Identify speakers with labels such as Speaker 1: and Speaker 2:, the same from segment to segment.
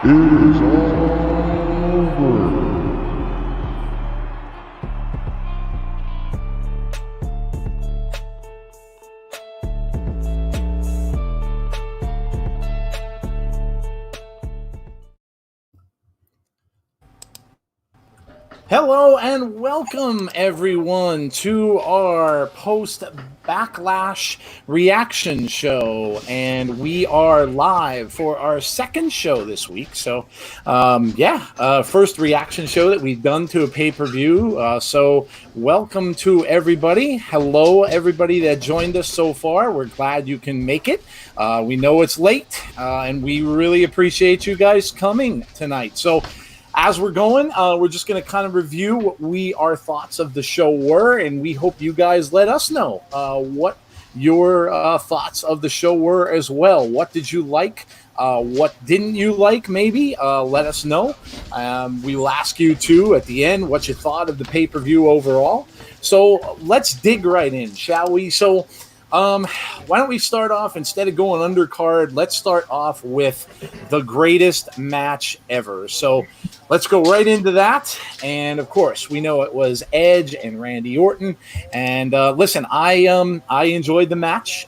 Speaker 1: is over.
Speaker 2: Hello and welcome everyone to our post Backlash reaction show, and we are live for our second show this week. So first reaction show that we've done to a pay-per-view. So welcome to everybody. Hello everybody that joined us so far. We're glad you can make it. We know it's late, and we really appreciate you guys coming tonight. So as we're going, we're just going to kind of review what our thoughts of the show were, and we hope you guys let us know what your thoughts of the show were as well. What did you like? What didn't you like, maybe? Let us know. We will ask you, too, at the end, what you thought of the pay-per-view overall. So let's dig right in, shall we? So why don't we start off, instead of going undercard, let's start off with the greatest match ever. So let's go right into that. And of course, we know it was Edge and Randy Orton. And listen, I enjoyed the match.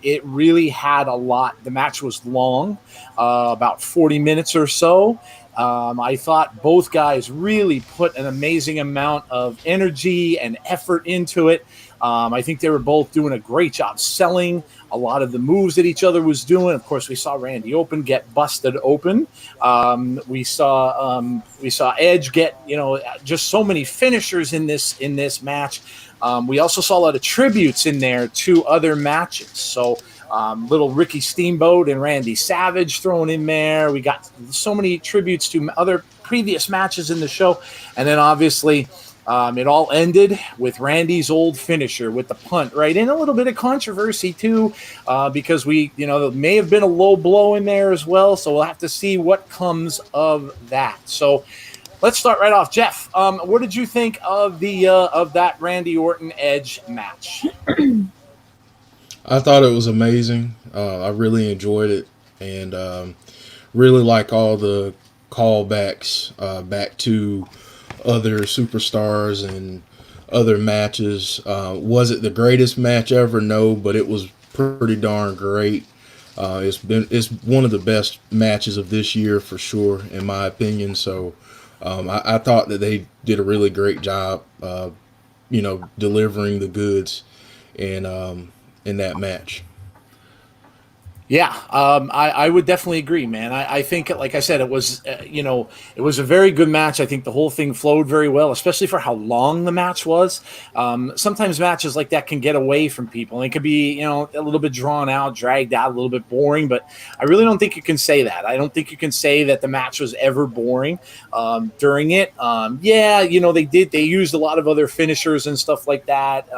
Speaker 2: It really had a lot. The match was long, about 40 minutes or so. I thought both guys really put an amazing amount of energy and effort into it. I think they were both doing a great job selling a lot of the moves that each other was doing. Of course, we saw Randy Orton get busted open. We saw Edge get, just so many finishers in this match. We also saw a lot of tributes in there to other matches. So little Ricky Steamboat and Randy Savage thrown in there. We got so many tributes to other previous matches in the show. And then obviously it all ended with Randy's old finisher with the punt, right? And a little bit of controversy too, because there may have been a low blow in there as well. So we'll have to see what comes of that. So let's start right off. Jeff, what did you think of that Randy Orton Edge match?
Speaker 3: I thought it was amazing. I really enjoyed it, and really like all the callbacks back to other superstars and other matches. Was it the greatest match ever? No, but it was pretty darn great. It's one of the best matches of this year for sure, in my opinion. So I thought that they did a really great job, delivering the goods in that match.
Speaker 2: Yeah, I would definitely agree, man. I think, like I said, it was, it was a very good match. I think the whole thing flowed very well, especially for how long the match was. Sometimes matches like that can get away from people. And it could be, a little bit drawn out, dragged out, a little bit boring. But I really don't think you can say that. I don't think you can say that the match was ever boring during it. They used a lot of other finishers and stuff like that.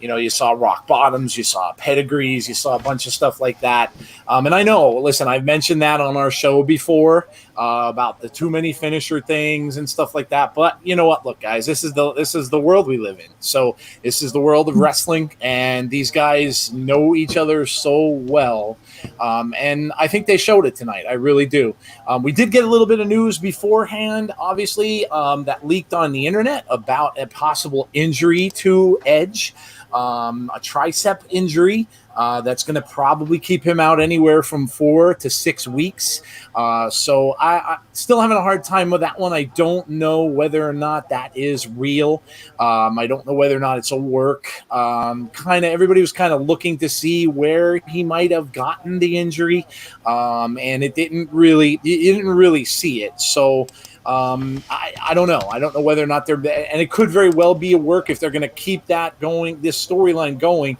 Speaker 2: You saw rock bottoms, you saw pedigrees, you saw a bunch of stuff like that. And I know, listen, I've mentioned that on our show before about the too many finisher things and stuff like that. But you know what? Look, guys, this is the world we live in. So this is the world of wrestling, and these guys know each other so well. And I think they showed it tonight. I really do. We did get a little bit of news beforehand, obviously, that leaked on the internet about a possible injury to Edge, a tricep injury. That's going to probably keep him out anywhere from 4 to 6 weeks. So I still having a hard time with that one. I don't know whether or not that is real. I don't know whether or not it's a work. Everybody was kind of looking to see where he might have gotten the injury, and you didn't really see it. So I don't know. I don't know whether or not and it could very well be a work if they're going to keep that going, this storyline going.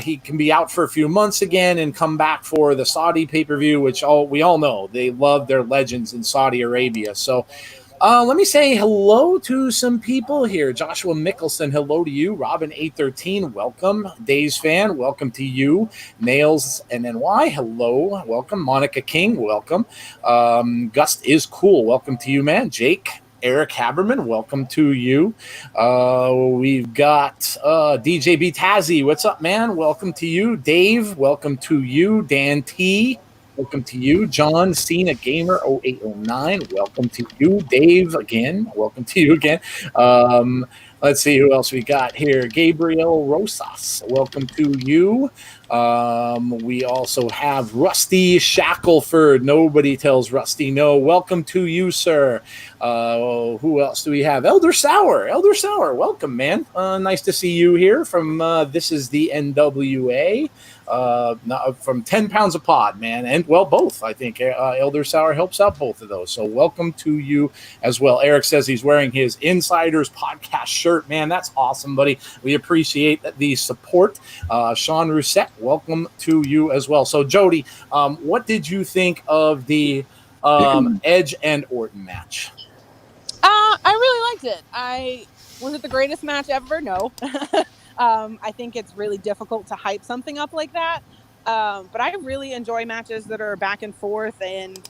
Speaker 2: He can be out for a few months again and come back for the Saudi pay-per-view, which we all know they love their legends in Saudi Arabia. So let me say hello to some people here. Joshua Mickelson, hello to you. Robin813, welcome. Days Fan, welcome to you. Nails and NY, hello, welcome. Monica King, welcome. Gust is cool, welcome to you, man. Jake, Eric Haberman, welcome to you. We've got DJ B Tazzy, what's up, man? Welcome to you. Dave, welcome to you. Dan T, welcome to you. John Cena Gamer 0809, welcome to you. Dave again, welcome to you again. Let's see who else we got here. Gabriel Rosas, welcome to you. We also have Rusty Shackelford. Nobody tells Rusty no. Welcome to you, sir. Who else do we have? Elder Sour. Elder Sour, welcome, man. Nice to see you here from This is the NWA. From 10 pounds a pod, man, and well, both. I think Elder Sour helps out both of those. So welcome to you as well. Eric says he's wearing his Insiders podcast shirt. Man, that's awesome, buddy. We appreciate the support. Sean Rousset, welcome to you as well. So Jodie, what did you think of the Edge and Orton match?
Speaker 4: I really liked it. Was it the greatest match ever? No. I think it's really difficult to hype something up like that. But I really enjoy matches that are back and forth and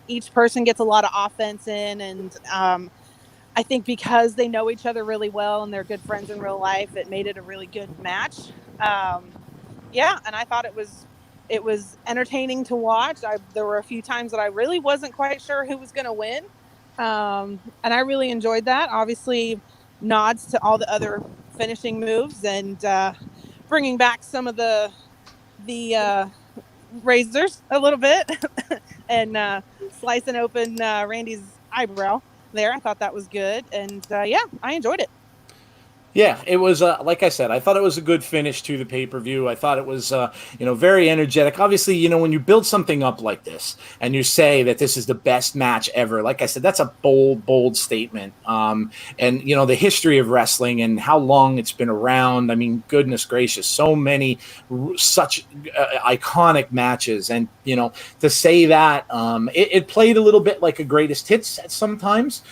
Speaker 4: each person gets a lot of offense in. And I think because they know each other really well and they're good friends in real life, it made it a really good match. And I thought it was entertaining to watch. There were a few times that I really wasn't quite sure who was going to win. And I really enjoyed that. Obviously, nods to all the other finishing moves and bringing back some of the razors a little bit and slicing open Randy's eyebrow there. I thought that was good. And I enjoyed it.
Speaker 2: Yeah, it was, like I said, I thought it was a good finish to the pay-per-view. I thought it was, very energetic. Obviously, when you build something up like this and you say that this is the best match ever, like I said, that's a bold, bold statement. And, the history of wrestling and how long it's been around. I mean, goodness gracious, so many such iconic matches. And, to say that it played a little bit like a greatest hits at sometimes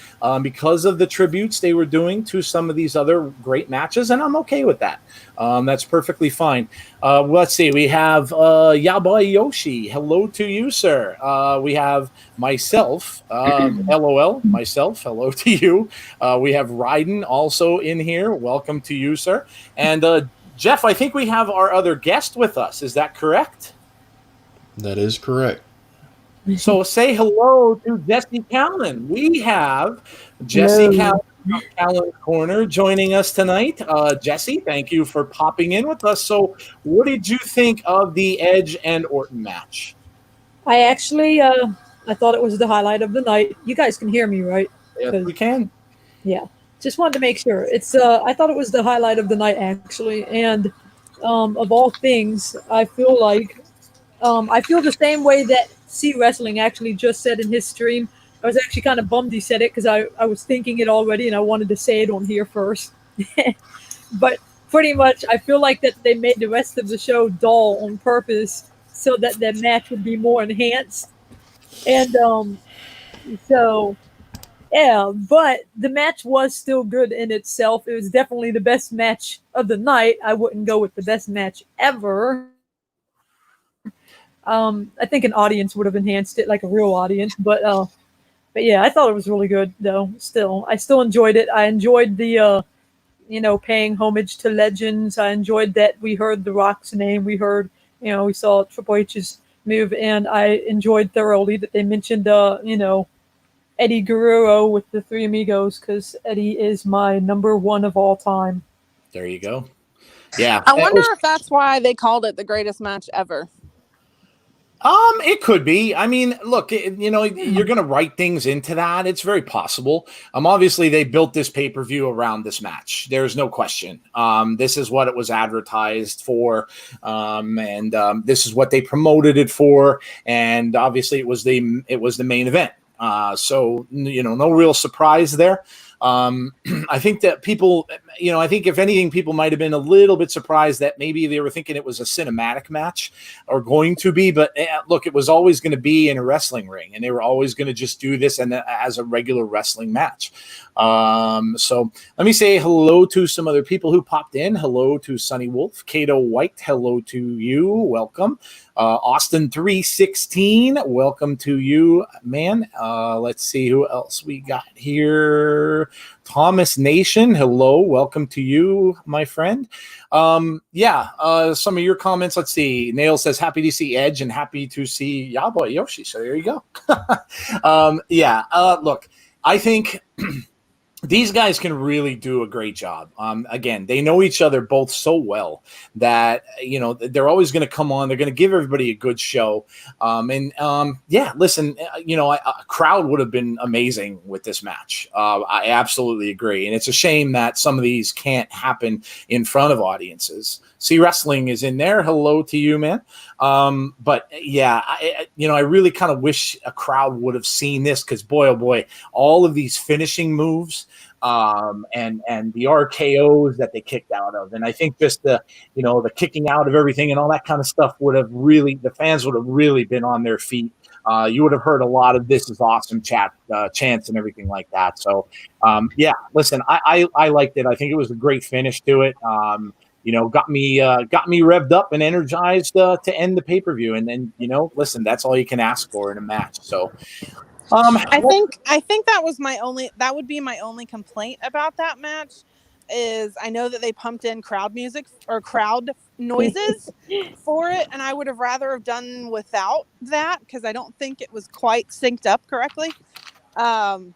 Speaker 2: because of the tributes they were doing to some of these other great matches, and I'm okay with that. That's perfectly fine. Let's see. We have Yaboy Yoshi. Hello to you, sir. We have myself. LOL. Myself. Hello to you. We have Ryden also in here. Welcome to you, sir. And Jeff, I think we have our other guest with us. Is that correct?
Speaker 3: That is correct.
Speaker 2: So say hello to Jesse Callan. We have Jesse Callan. Callan Corner joining us tonight. Jesse, thank you for popping in with us. So what did you think of the Edge and Orton match?
Speaker 5: I actually I thought it was the highlight of the night. You guys can hear me, right?
Speaker 2: Yes, we can.
Speaker 5: Yeah. Just wanted to make sure. It's I thought it was the highlight of the night actually. And of all things, I feel like I feel the same way that C Wrestling actually just said in his stream. I was actually kind of bummed he said it because I was thinking it already and I wanted to say it on here first. But pretty much I feel like that they made the rest of the show dull on purpose so that their match would be more enhanced. And but the match was still good in itself. It was definitely the best match of the night. I wouldn't go with the best match ever. I think an audience would have enhanced it, like a real audience, but yeah, I thought it was really good, though. I still enjoyed it. I enjoyed the, paying homage to legends. I enjoyed that we heard The Rock's name. We heard, we saw Triple H's move, and I enjoyed thoroughly that they mentioned, Eddie Guerrero with the Three Amigos, because Eddie is my number one of all time.
Speaker 2: There you go. Yeah.
Speaker 4: I wonder if that's why they called it the greatest match ever.
Speaker 2: It could be. I mean, look, you're going to write things into that. It's very possible. Obviously they built this pay-per-view around this match. There's no question. This is what it was advertised for. And this is what they promoted it for. And obviously it was the main event. So, no real surprise there. I think that people, I think if anything, people might have been a little bit surprised that maybe they were thinking it was a cinematic match or going to be, but look, it was always going to be in a wrestling ring and they were always going to just do this and as a regular wrestling match. So let me say hello to some other people who popped in. Hello to Sunny Wolf, Kato White. Hello to you. Welcome. Austin 316. Welcome to you, man. Let's see who else we got here. Thomas Nation, hello, welcome to you, my friend. Some of your comments. Let's see. Nail says happy to see Edge and happy to see Yaboy Yoshi. So there you go. Look, I think these guys can really do a great job. Again, they know each other both so well that, they're always going to come on. They're going to give everybody a good show. Listen, a crowd would have been amazing with this match. I absolutely agree. And it's a shame that some of these can't happen in front of audiences. See, Wrestling is in there. Hello to you, man. I really kind of wish a crowd would have seen this, because boy, oh boy, all of these finishing moves and the RKOs that they kicked out of. And I think just the kicking out of everything and all that kind of stuff the fans would have really been on their feet. You would have heard a lot of "This is awesome" chants and everything like that. So, listen, I liked it. I think it was a great finish to it. Got me revved up and energized to end the pay-per-view. And then, listen, that's all you can ask for in a match. So,
Speaker 4: I think that would be my only complaint about that match is I know that they pumped in crowd music or crowd noises for it, and I would have rather have done without that, because I don't think it was quite synced up correctly. Crowd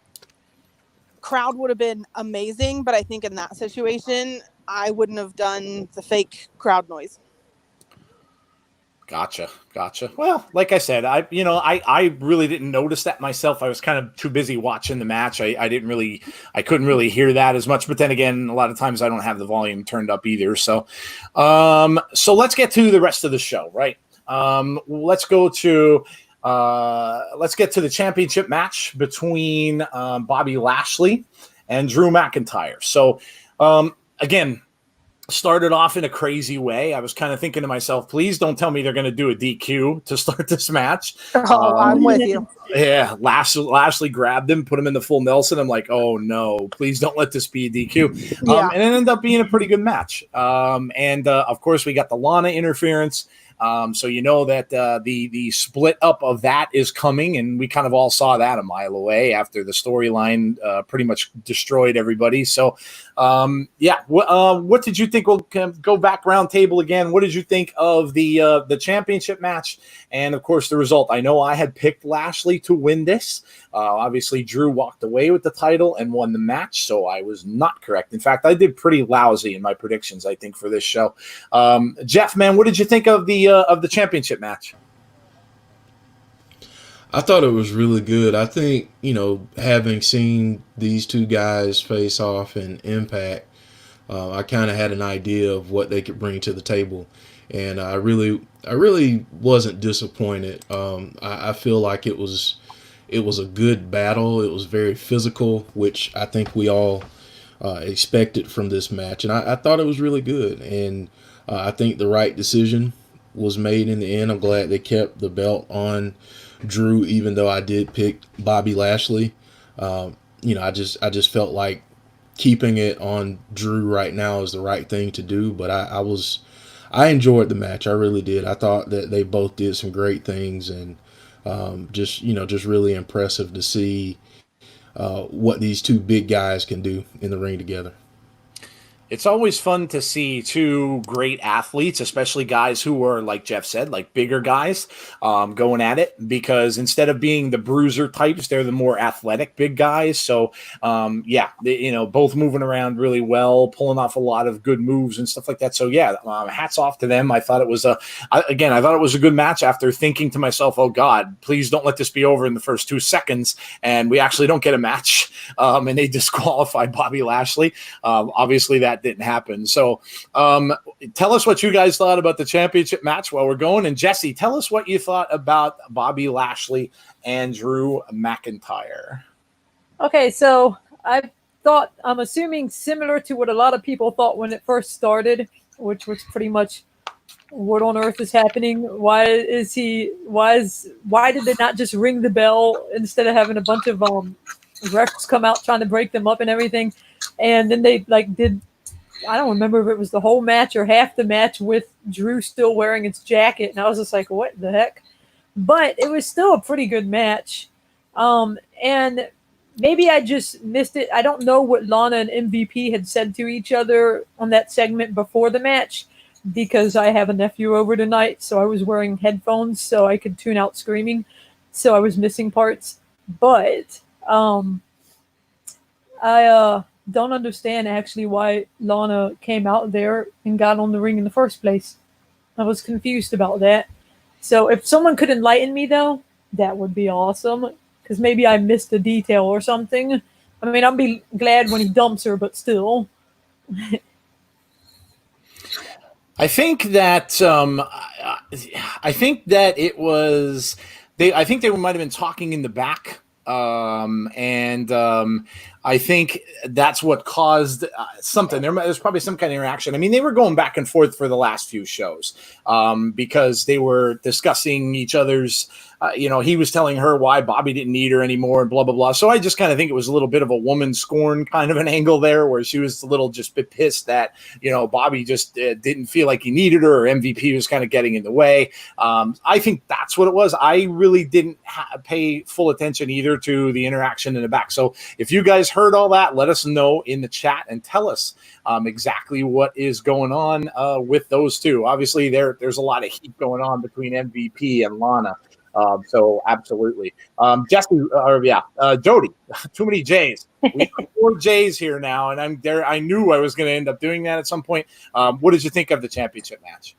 Speaker 4: would have been amazing, but I think in that situation I wouldn't have done the fake crowd noise.
Speaker 2: Gotcha. Well, like I said, I really didn't notice that myself. I was kind of too busy watching the match. I couldn't really hear that as much. But then again, a lot of times I don't have the volume turned up either. So let's get to the rest of the show, right? Let's get to the championship match between Bobby Lashley and Drew McIntyre. So, again, started off in a crazy way. I was kind of thinking to myself, please don't tell me they're going to do a DQ to start this match.
Speaker 4: I'm with you.
Speaker 2: Yeah, Lashley grabbed him, put him in the full Nelson. I'm like, oh no, please don't let this be a DQ.
Speaker 4: Yeah.
Speaker 2: And it ended up being a pretty good match. Of course, we got the Lana interference. So that the split up of that is coming, and we kind of all saw that a mile away after the storyline pretty much destroyed everybody. So, what did you think? We'll go back round table again. What did you think of the championship match? And of course, the result. I know I had picked Lashley to win this. Obviously, Drew walked away with the title and won the match, so I was not correct. In fact, I did pretty lousy in my predictions, I think, for this show. Jeff, man, what did you think of the championship match?
Speaker 3: I thought it was really good. I think, having seen these two guys face off in Impact, I kind of had an idea of what they could bring to the table. And I really wasn't disappointed. I feel like it was a good battle. It was very physical, which I think we all expected from this match. And I thought it was really good. And I think the right decision was made in the end. I'm glad they kept the belt on Drew, even though I did pick Bobby Lashley. I just felt like keeping it on Drew right now is the right thing to do. But I enjoyed the match. I really did. I thought that they both did some great things, and just really impressive to see what these two big guys can do in the ring together.
Speaker 2: It's always fun to see two great athletes, especially guys who are, like Jeff said, like bigger guys going at it, because instead of being the bruiser types, they're the more athletic big guys. So, both moving around really well, pulling off a lot of good moves and stuff like that. So, hats off to them. I thought it was a good match after thinking to myself, oh, God, please don't let this be over in the first 2 seconds. And we actually don't get a match. And they disqualified Bobby Lashley. Obviously, that didn't happen. So tell us what you guys thought about the championship match while we're going. And Jesse, tell us what you thought about Bobby Lashley and Drew McIntyre.
Speaker 5: Okay, so I'm assuming similar to what a lot of people thought when it first started, which was pretty much, what on earth is happening? Why did they not just ring the bell instead of having a bunch of refs come out trying to break them up and everything? And then they did, I don't remember if it was the whole match or half the match with Drew still wearing its jacket. And I was just like, what the heck? But it was still a pretty good match. And maybe I just missed it. I don't know what Lana and MVP had said to each other on that segment before the match because I have a nephew over tonight, so I was wearing headphones so I could tune out screaming, so I was missing parts. But I don't understand actually why Lana came out there and got on the ring in the first place. I was confused about that. So if someone could enlighten me, though, that would be awesome. Because maybe I missed a detail or something. I mean, I'll be glad when he dumps her, but still.
Speaker 2: I think that I think that it was I think they might have been talking in the back, and I think that's what caused something. There's probably some kind of interaction. I mean, they were going back and forth for the last few shows because they were discussing each other's. He was telling her why Bobby didn't need her anymore and blah, blah, blah. So I just kind of think it was a little bit of a woman scorn kind of an angle there where she was a little just bit pissed that, Bobby just didn't feel like he needed her or MVP was kind of getting in the way. I think that's what it was. I really didn't pay full attention either to the interaction in the back. So if you guys heard all that, let us know in the chat and tell us exactly what is going on with those two. Obviously, there's a lot of heat going on between MVP and Lana. So absolutely. Jesse, Jodie, too many J's. We have 4 J's here now, and I'm there. I knew I was going to end up doing that at some point. What did you think of the championship match?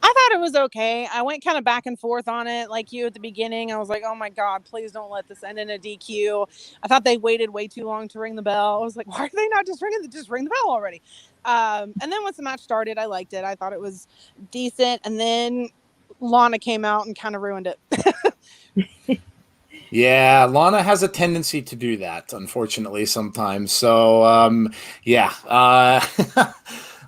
Speaker 4: I thought it was okay. I went kind of back and forth on it like you at the beginning. I was like, oh my God, please don't let this end in a DQ. I thought they waited way too long to ring the bell. I was like, why are they not just ring the bell already? And then once the match started, I liked it. I thought it was decent. And then Lana came out and kind of ruined it.
Speaker 2: Yeah, Lana has a tendency to do that, unfortunately, sometimes. So,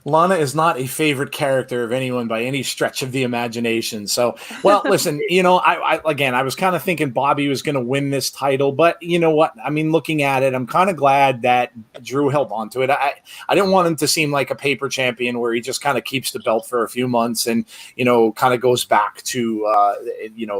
Speaker 2: Lana is not a favorite character of anyone by any stretch of the imagination. So, well, listen, I was kind of thinking Bobby was going to win this title, but you know what? I mean, looking at it, I'm kind of glad that Drew held on to it. I didn't want him to seem like a paper champion where he just kind of keeps the belt for a few months and, kind of goes back to,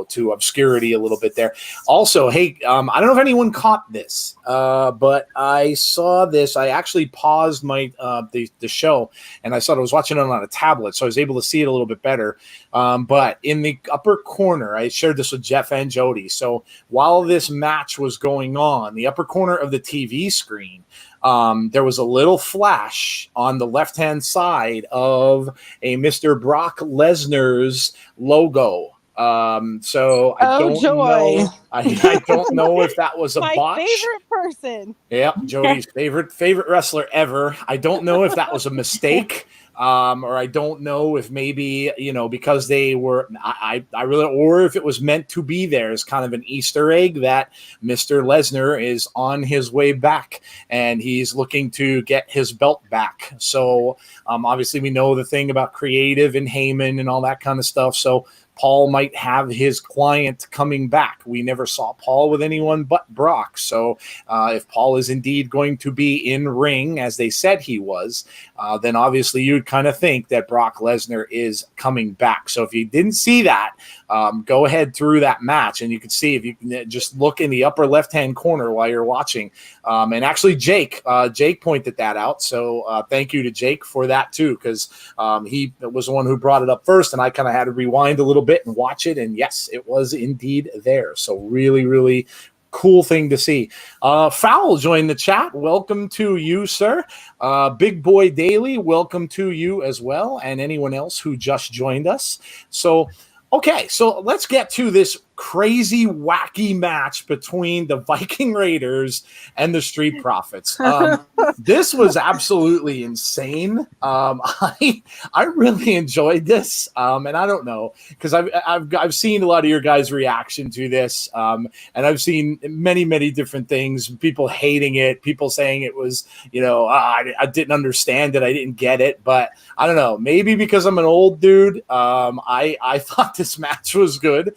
Speaker 2: to obscurity a little bit there. Also, hey, I don't know if anyone caught this, but I saw this. I actually paused my the show. And I was watching it on a tablet, so I was able to see it a little bit better. But in the upper corner, I shared this with Jeff and Jodie. So while this match was going on, the upper corner of the TV screen, there was a little flash on the left-hand side of a Mr. Brock Lesnar's logo. So I don't know. I don't know if that was a
Speaker 4: my
Speaker 2: botch.
Speaker 4: Favorite person.
Speaker 2: Yeah, Jodie's favorite wrestler ever. I don't know if that was a mistake, or I don't know if maybe because they were. I really, or if it was meant to be there as kind of an Easter egg that Mr. Lesnar is on his way back and he's looking to get his belt back. So obviously we know the thing about creative and Heyman and all that kind of stuff. So Paul might have his client coming back. We never saw Paul with anyone but Brock. So if Paul is indeed going to be in ring, as they said he was, then obviously you'd kind of think that Brock Lesnar is coming back. So if you didn't see that, go ahead through that match and you can see if you can just look in the upper left-hand corner while you're watching. And actually Jake pointed that out. So thank you to Jake for that too, because he was the one who brought it up first and I kind of had to rewind a little bit and watch it, and yes, it was indeed there. So really, really cool thing to see. Fowl joined the chat. Welcome to you, sir. Big Boy Daily, welcome to you as well, and anyone else who just joined us. So let's get to this crazy, wacky match between the Viking Raiders and the Street Profits. This was absolutely insane. I really enjoyed this, and I don't know because I've seen a lot of your guys' reaction to this, and I've seen many different things. People hating it, people saying it was I didn't understand it, I didn't get it, but I don't know. Maybe because I'm an old dude, I thought this match was good.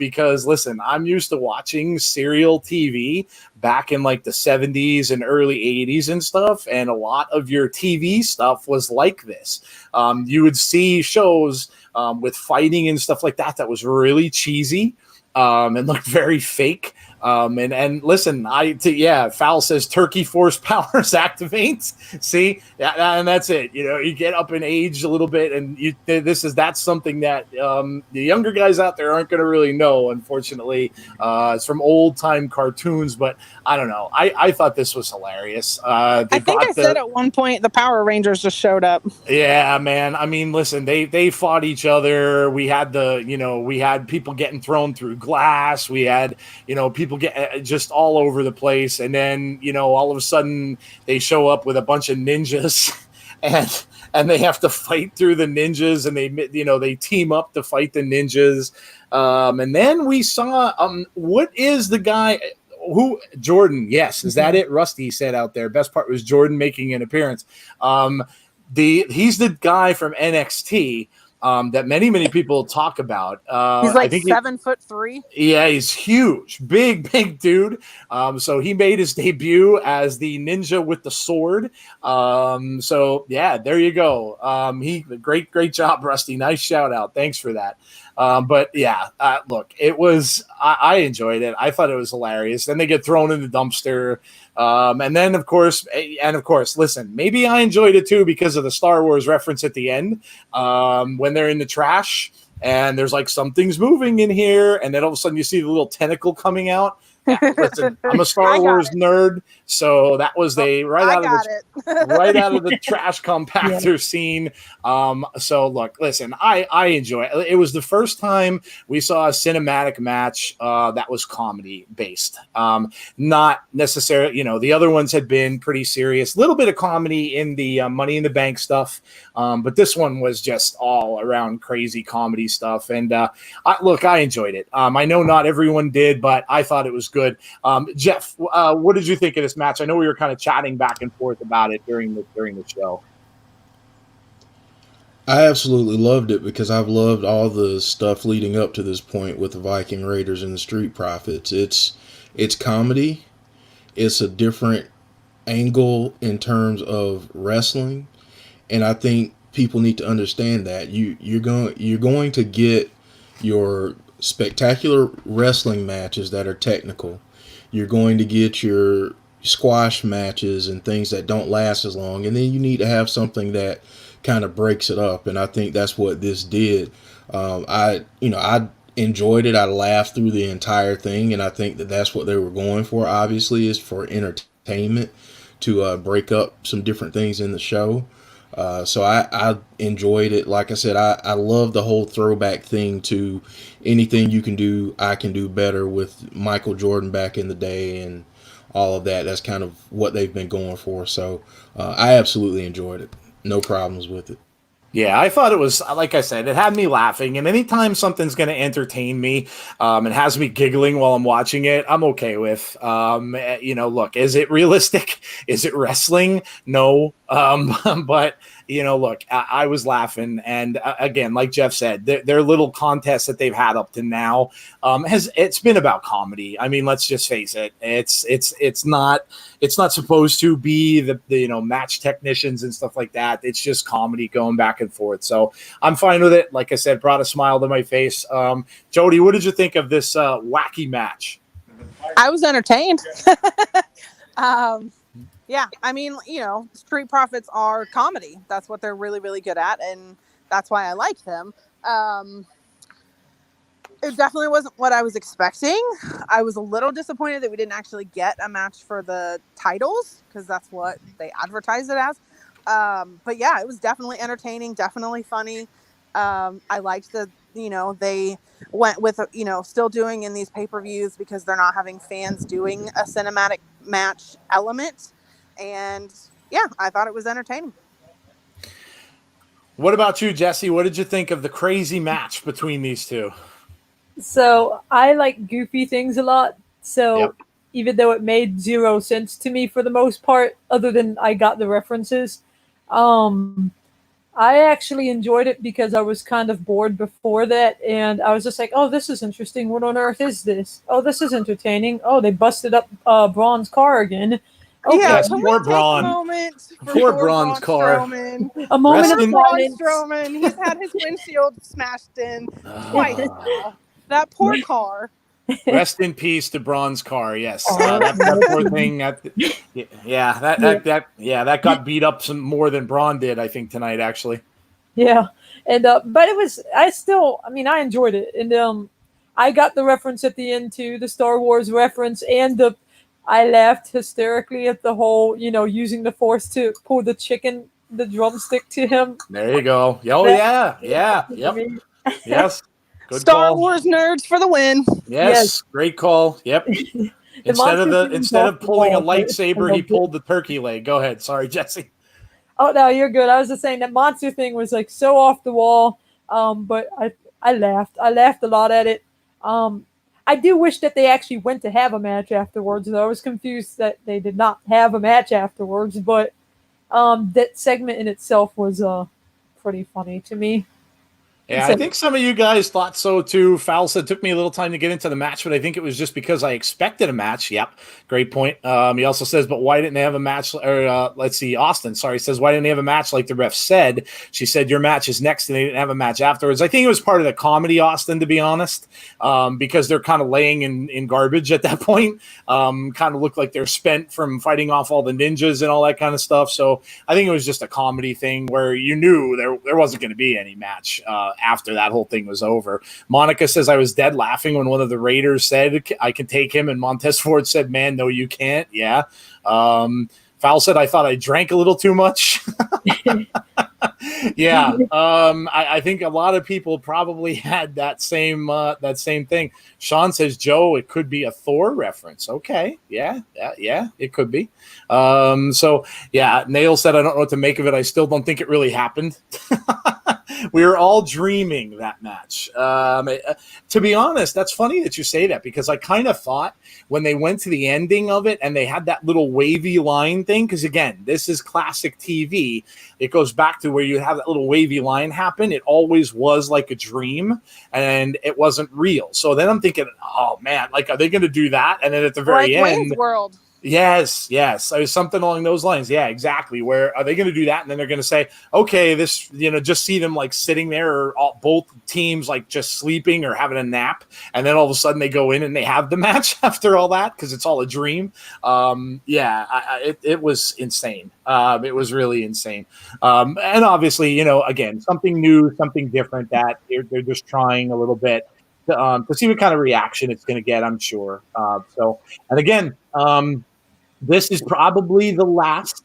Speaker 2: Because listen, I'm used to watching serial TV back in like the 70s and early 80s and stuff, and a lot of your TV stuff was like this. You would see shows with fighting and stuff like that was really cheesy and looked very fake. And listen, Foul says Turkey Force powers activate. See, and that's it. You get up in age a little bit, and that's something that the younger guys out there aren't going to really know. Unfortunately, it's from old time cartoons, but I don't know. I thought this was hilarious.
Speaker 4: I think I said at one point the Power Rangers just showed up.
Speaker 2: Yeah, man. I mean, listen, they fought each other. We had we had people getting thrown through glass. We had people get just all over the place, and then all of a sudden they show up with a bunch of ninjas, and they have to fight through the ninjas, and they team up to fight the ninjas, and then we saw what is the guy who Jordan? Yes, is that it? Rusty said out there. Best part was Jordan making an appearance. He's the guy from NXT. That many people talk about.
Speaker 4: He's like 7'3".
Speaker 2: Yeah, he's huge, big dude. So he made his debut as the ninja with the sword. So yeah, there you go. Great job, Rusty. Nice shout out. Thanks for that. But yeah, look, it was. I enjoyed it. I thought it was hilarious. Then they get thrown in the dumpster. And then of course, listen, maybe I enjoyed it too because of the Star Wars reference at the end. When they're in the trash and there's like something's moving in here, and then all of a sudden you see the little tentacle coming out. Listen, I'm a Star Wars nerd, so that was right out of the trash compactor scene. So look, listen, I enjoy it. It was the first time we saw a cinematic match that was comedy based. Not necessarily, the other ones had been pretty serious, little bit of comedy in the Money in the Bank stuff, but this one was just all around crazy comedy stuff. And I enjoyed it. I know not everyone did, but I thought it was good. Jeff, what did you think of this match? I know we were kind of chatting back and forth about it during the show.
Speaker 3: I absolutely loved it because I've loved all the stuff leading up to this point with the Viking Raiders and the Street Profits. It's comedy. It's a different angle in terms of wrestling, and I think people need to understand that you're going to get your spectacular wrestling matches that are technical. You're going to get your squash matches and things that don't last as long, and then you need to have something that kind of breaks it up, and I think that's what this did. I enjoyed it. I laughed through the entire thing, and I think that's what they were going for. Obviously, is for entertainment to break up some different things in the show. So I enjoyed it. Like I said, I love the whole throwback thing to anything you can do, I can do better with Michael Jordan back in the day and all of that. That's kind of what they've been going for. So I absolutely enjoyed it. No problems with it.
Speaker 2: Yeah, I thought it was, like I said, it had me laughing. And anytime something's going to entertain me and has me giggling while I'm watching it, I'm okay with. Look, is it realistic? Is it wrestling? No. But, look, I was laughing. And again, like Jeff said, their little contest that they've had up to now it's been about comedy. I mean, let's just face it. It's not supposed to be the match technicians and stuff like that. It's just comedy going back and forth. So I'm fine with it. Like I said, brought a smile to my face. Jodie, what did you think of this wacky match?
Speaker 4: I was entertained. Yeah, I mean, Street Profits are comedy. That's what they're really, really good at, and that's why I like them. It definitely wasn't what I was expecting. I was a little disappointed that we didn't actually get a match for the titles, because that's what they advertised it as. But yeah, it was definitely entertaining, definitely funny. I liked they went with, still doing in these pay-per-views because they're not having fans doing a cinematic match element. And yeah, I thought it was entertaining.
Speaker 2: What about you, Jesse? What did you think of the crazy match between these two?
Speaker 5: So I like goofy things a lot. So even though it made zero sense to me for the most part, other than I got the references, I actually enjoyed it because I was kind of bored before that. And I was just like, oh, this is interesting. What on earth is this? Oh, this is entertaining. Oh, they busted up Braun's car again.
Speaker 4: Okay. Yeah, poor Braun.
Speaker 2: Poor Braun's car.
Speaker 4: Strowman.
Speaker 5: A moment of silence.
Speaker 4: Strowman. He's had his windshield smashed in twice now. That poor car.
Speaker 2: Rest in peace to Braun's car. Yes,
Speaker 5: Oh,
Speaker 2: that poor thing. That got beat up some more than Braun did, I think, tonight. Actually,
Speaker 5: Yeah, and but it was. I mean, I enjoyed it, and I got the reference at the end too, the Star Wars reference, and I laughed hysterically at the whole, using the Force to pull the drumstick to him.
Speaker 2: there you go. Oh yeah, yep, yes, good
Speaker 4: Star
Speaker 2: call.
Speaker 4: Wars nerds for the win.
Speaker 2: Yes, great call. Yep. Instead of pulling a lightsaber, he pulled the turkey leg. Go ahead. Sorry, Jesse.
Speaker 5: Oh no, you're good. I was just saying that monster thing was like so off the wall. But I laughed. I laughed a lot at it. I do wish that they actually went to have a match afterwards, though. I was confused that they did not have a match afterwards, but that segment in itself was pretty funny to me.
Speaker 2: Yeah, I think some of you guys thought so too. Foul said, took me a little time to get into the match, but I think it was just because I expected a match. Yep, great point. He also says, but why didn't they have a match? Or let's see, Austin, sorry, says, why didn't they have a match like the ref said? She said, your match is next, and they didn't have a match afterwards. I think it was part of the comedy, Austin, to be honest, because they're kind of laying in garbage at that point. Kind of look like they're spent from fighting off all the ninjas and all that kind of stuff. So I think it was just a comedy thing where you knew there wasn't going to be any match after that whole thing was over. Monica says, I was dead laughing when one of the Raiders said, I can take him, and Montez Ford said, man, no, you can't. Yeah. Foul said, I thought I drank a little too much. Yeah. I think a lot of people probably had that same thing. Sean says, Joe, it could be a Thor reference. Okay. Yeah, it could be. So yeah, Nail said, I don't know what to make of it. I still don't think it really happened. We were all dreaming that match. To be honest, that's funny that you say that, because I kind of thought when they went to the ending of it and they had that little wavy line thing, because again, this is classic TV. It goes back to where you have that little wavy line happen. It always was like a dream and it wasn't real. So then I'm thinking, oh man, like, are they going to do that? And then at the very end,
Speaker 4: Wayne's World.
Speaker 2: Yes. It was something along those lines. Yeah, exactly. Where are they going to do that? And then they're going to say, okay, this, just see them like sitting there, or both teams like just sleeping or having a nap. And then all of a sudden they go in and they have the match after all that, because it's all a dream. It was insane. It was really insane. And obviously, again, something new, something different that they're just trying a little bit to see what kind of reaction it's going to get, I'm sure. And again, this is probably the last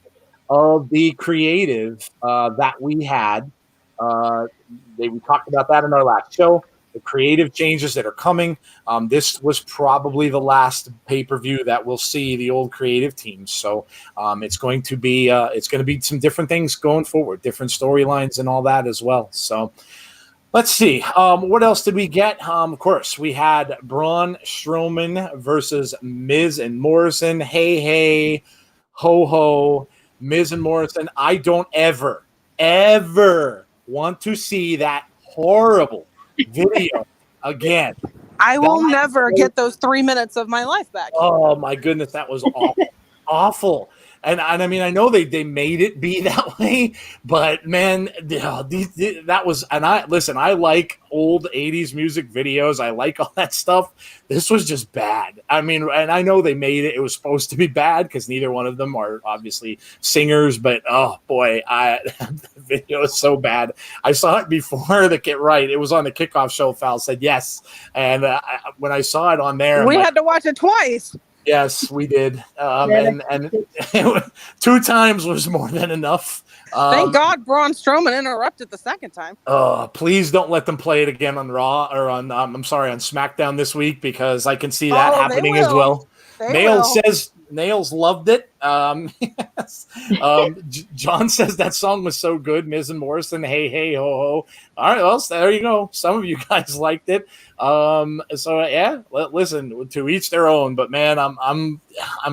Speaker 2: of the creative that we had. We talked about that in our last show, the creative changes that are coming. This was probably the last pay-per-view that we'll see the old creative teams. So it's going to be some different things going forward, different storylines and all that as well. So let's see. What else did we get? Of course, we had Braun Strowman versus Miz and Morrison. Hey, ho, ho, Miz and Morrison. I don't ever want to see that horrible video again.
Speaker 4: I will never get those 3 minutes of my life back.
Speaker 2: Oh, my goodness. That was awful. Awful. And I mean, I know they made it be that way, but man, that was, and I like old 80s music videos. I like all that stuff. This was just bad. I mean, and I know they made it. It was supposed to be bad because neither one of them are obviously singers, but oh boy, the video is so bad. I saw it before the Get Right. It was on the kickoff show. Foul said yes. And when I saw it on there,
Speaker 4: we had to watch it twice.
Speaker 2: Yes, we did. And 2 times was more than enough.
Speaker 4: Thank God Braun Strowman interrupted the second time.
Speaker 2: Please don't let them play it again on Raw or on SmackDown this week, because I can see that happening as well. Nails loved it. Yes. John says that song was so good. Miz and Morrison, hey, ho, ho. All right, well, there you go. Some of you guys liked it. So yeah, listen, to each their own. But man, I'm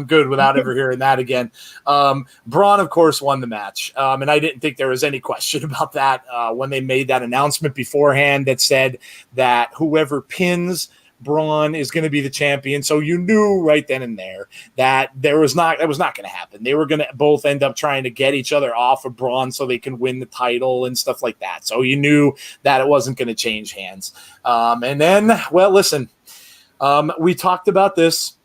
Speaker 2: good without ever hearing that again. Braun, of course, won the match, and I didn't think there was any question about that when they made that announcement beforehand that said that whoever pins Braun is going to be the champion. So you knew right then and there that that was not going to happen. They were going to both end up trying to get each other off of Braun so they can win the title and stuff like that. So you knew that it wasn't going to change hands. And then, well, listen, We talked about this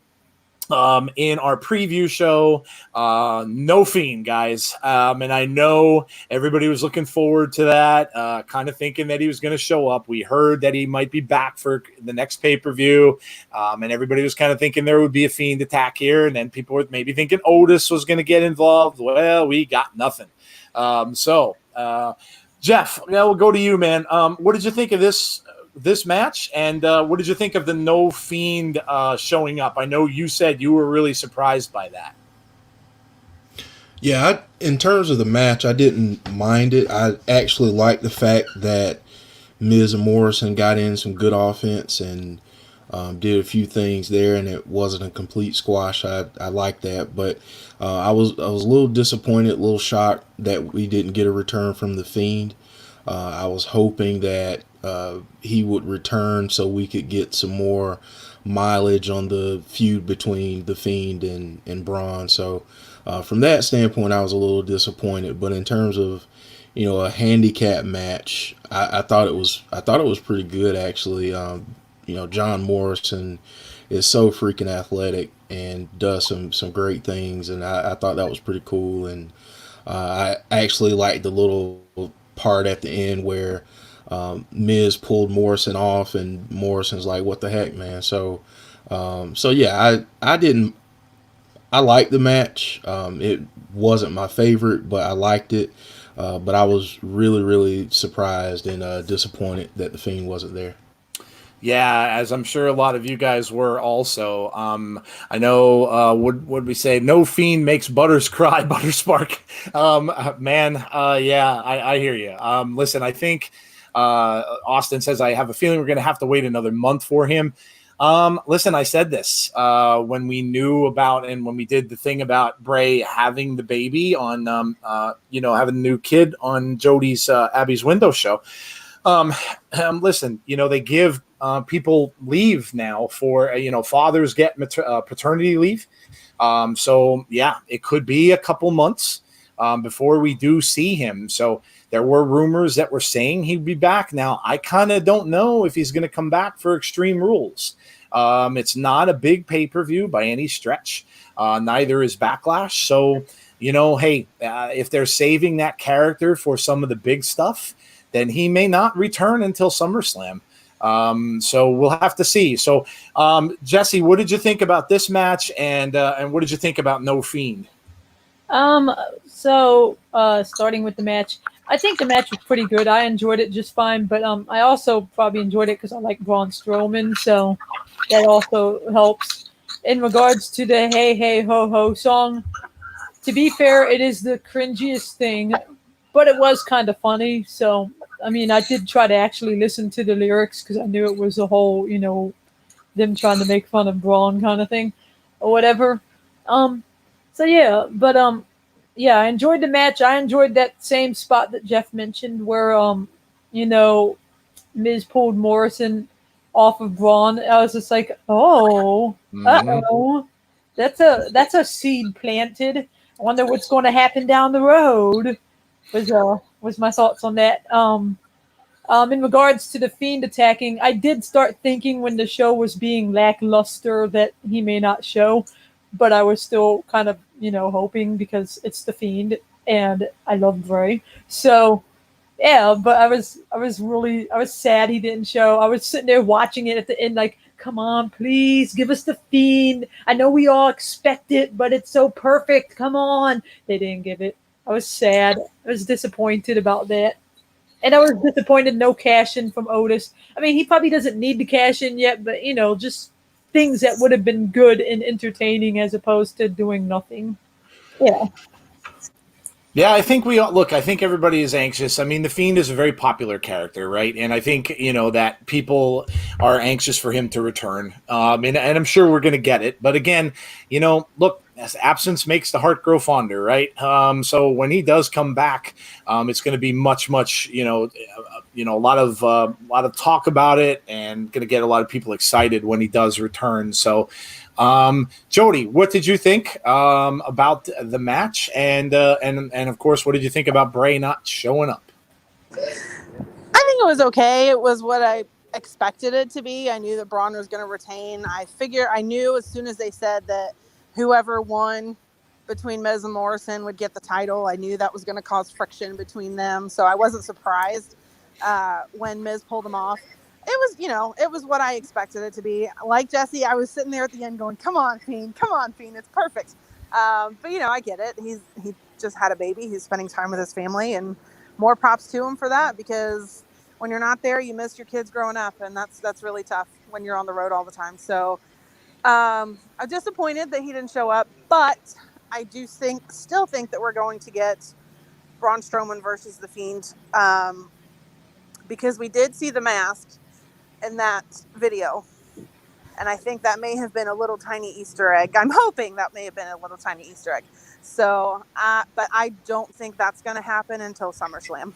Speaker 2: in our preview show. No Fiend, guys. And I know everybody was looking forward to that, kind of thinking that he was going to show up. We heard that he might be back for the next pay-per-view, and everybody was kind of thinking there would be a Fiend attack here, and then people were maybe thinking Otis was going to get involved. Well, we got nothing. Jeff, we'll go to you, man. What did you think of this match, and what did you think of the No Fiend showing up? I know you said you were really surprised by that.
Speaker 3: Yeah, in terms of the match, I didn't mind it. I actually liked the fact that Miz and Morrison got in some good offense and did a few things there, and it wasn't a complete squash. I liked that, but I was a little disappointed, a little shocked that we didn't get a return from the Fiend. I was hoping that he would return so we could get some more mileage on the feud between the Fiend and Braun. So from that standpoint, I was a little disappointed. But in terms of a handicap match, I thought it was pretty good actually. John Morrison is so freaking athletic and does some great things, and I thought that was pretty cool. And I actually liked the little part at the end where Miz pulled Morrison off, and Morrison's like, "What the heck, man?" So yeah, I liked the match. It wasn't my favorite, but I liked it. But I was really, really surprised and disappointed that the Fiend wasn't there.
Speaker 2: Yeah, as I'm sure a lot of you guys were also. I know, what we say? No Fiend makes Butters cry, Butterspark. Yeah, I hear you. Listen, I think Austin says, I have a feeling we're going to have to wait another month for him. Listen, I said this when we knew about and when we did the thing about Bray having the baby on, having a new kid on Jodie's Abby's Window show. Listen, they give people leave now for, fathers get paternity leave. So, yeah, it could be a couple months before we do see him. So there were rumors that were saying he'd be back. Now, I kind of don't know if he's going to come back for Extreme Rules. It's not a big pay-per-view by any stretch. Neither is Backlash. So, hey, if they're saving that character for some of the big stuff, then he may not return until SummerSlam. So we'll have to see. So, Jesse, what did you think about this match, and what did you think about No Fiend?
Speaker 5: Starting with the match, I think the match was pretty good. I enjoyed it just fine, but I also probably enjoyed it because I like Braun Strowman, so that also helps. In regards to the Hey Hey Ho Ho song, to be fair, it is the cringiest thing, but it was kind of funny. So, I mean, I did try to actually listen to the lyrics because I knew it was a whole, them trying to make fun of Braun kind of thing or whatever. Yeah, I enjoyed the match. I enjoyed that same spot that Jeff mentioned where, Miz pulled Morrison off of Braun. I was just like, that's a seed planted. I wonder what's going to happen down the road. Was my thoughts on that. In regards to the Fiend attacking, I did start thinking when the show was being lackluster that he may not show, but I was still kind of, hoping because it's the Fiend and I love Bray. So, yeah, but I was sad he didn't show. I was sitting there watching it at the end like, come on, please give us the Fiend. I know we all expect it, but it's so perfect. Come on. They didn't give it. I was sad. I was disappointed about that. And I was disappointed no cash in from Otis. I mean, he probably doesn't need to cash in yet, but, just things that would have been good and entertaining as opposed to doing nothing. Yeah.
Speaker 2: Yeah, I think I think everybody is anxious. I mean, The Fiend is a very popular character, right? And I think, that people are anxious for him to return. And I'm sure we're going to get it. But again, look, absence makes the heart grow fonder, right? So when he does come back, it's going to be much, a lot of talk about it, and going to get a lot of people excited when he does return. So, Jodie, what did you think about the match, and of course, what did you think about Bray not showing up?
Speaker 4: I think it was okay. It was what I expected it to be. I knew that Braun was going to retain. I knew as soon as they said that whoever won between Miz and Morrison would get the title, I knew that was going to cause friction between them. So I wasn't surprised when Miz pulled him off. It was what I expected it to be. Like Jesse, I was sitting there at the end going, come on, Fiend, it's perfect. But I get it. He just had a baby. He's spending time with his family, and more props to him for that, because when you're not there, you miss your kids growing up, and that's really tough when you're on the road all the time. So I'm disappointed that he didn't show up, but I do still think that we're going to get Braun Strowman versus The Fiend, because we did see the mask in that video, and I think that may have been a little tiny Easter egg. I'm hoping that may have been a little tiny Easter egg. So, but I don't think that's going to happen until SummerSlam.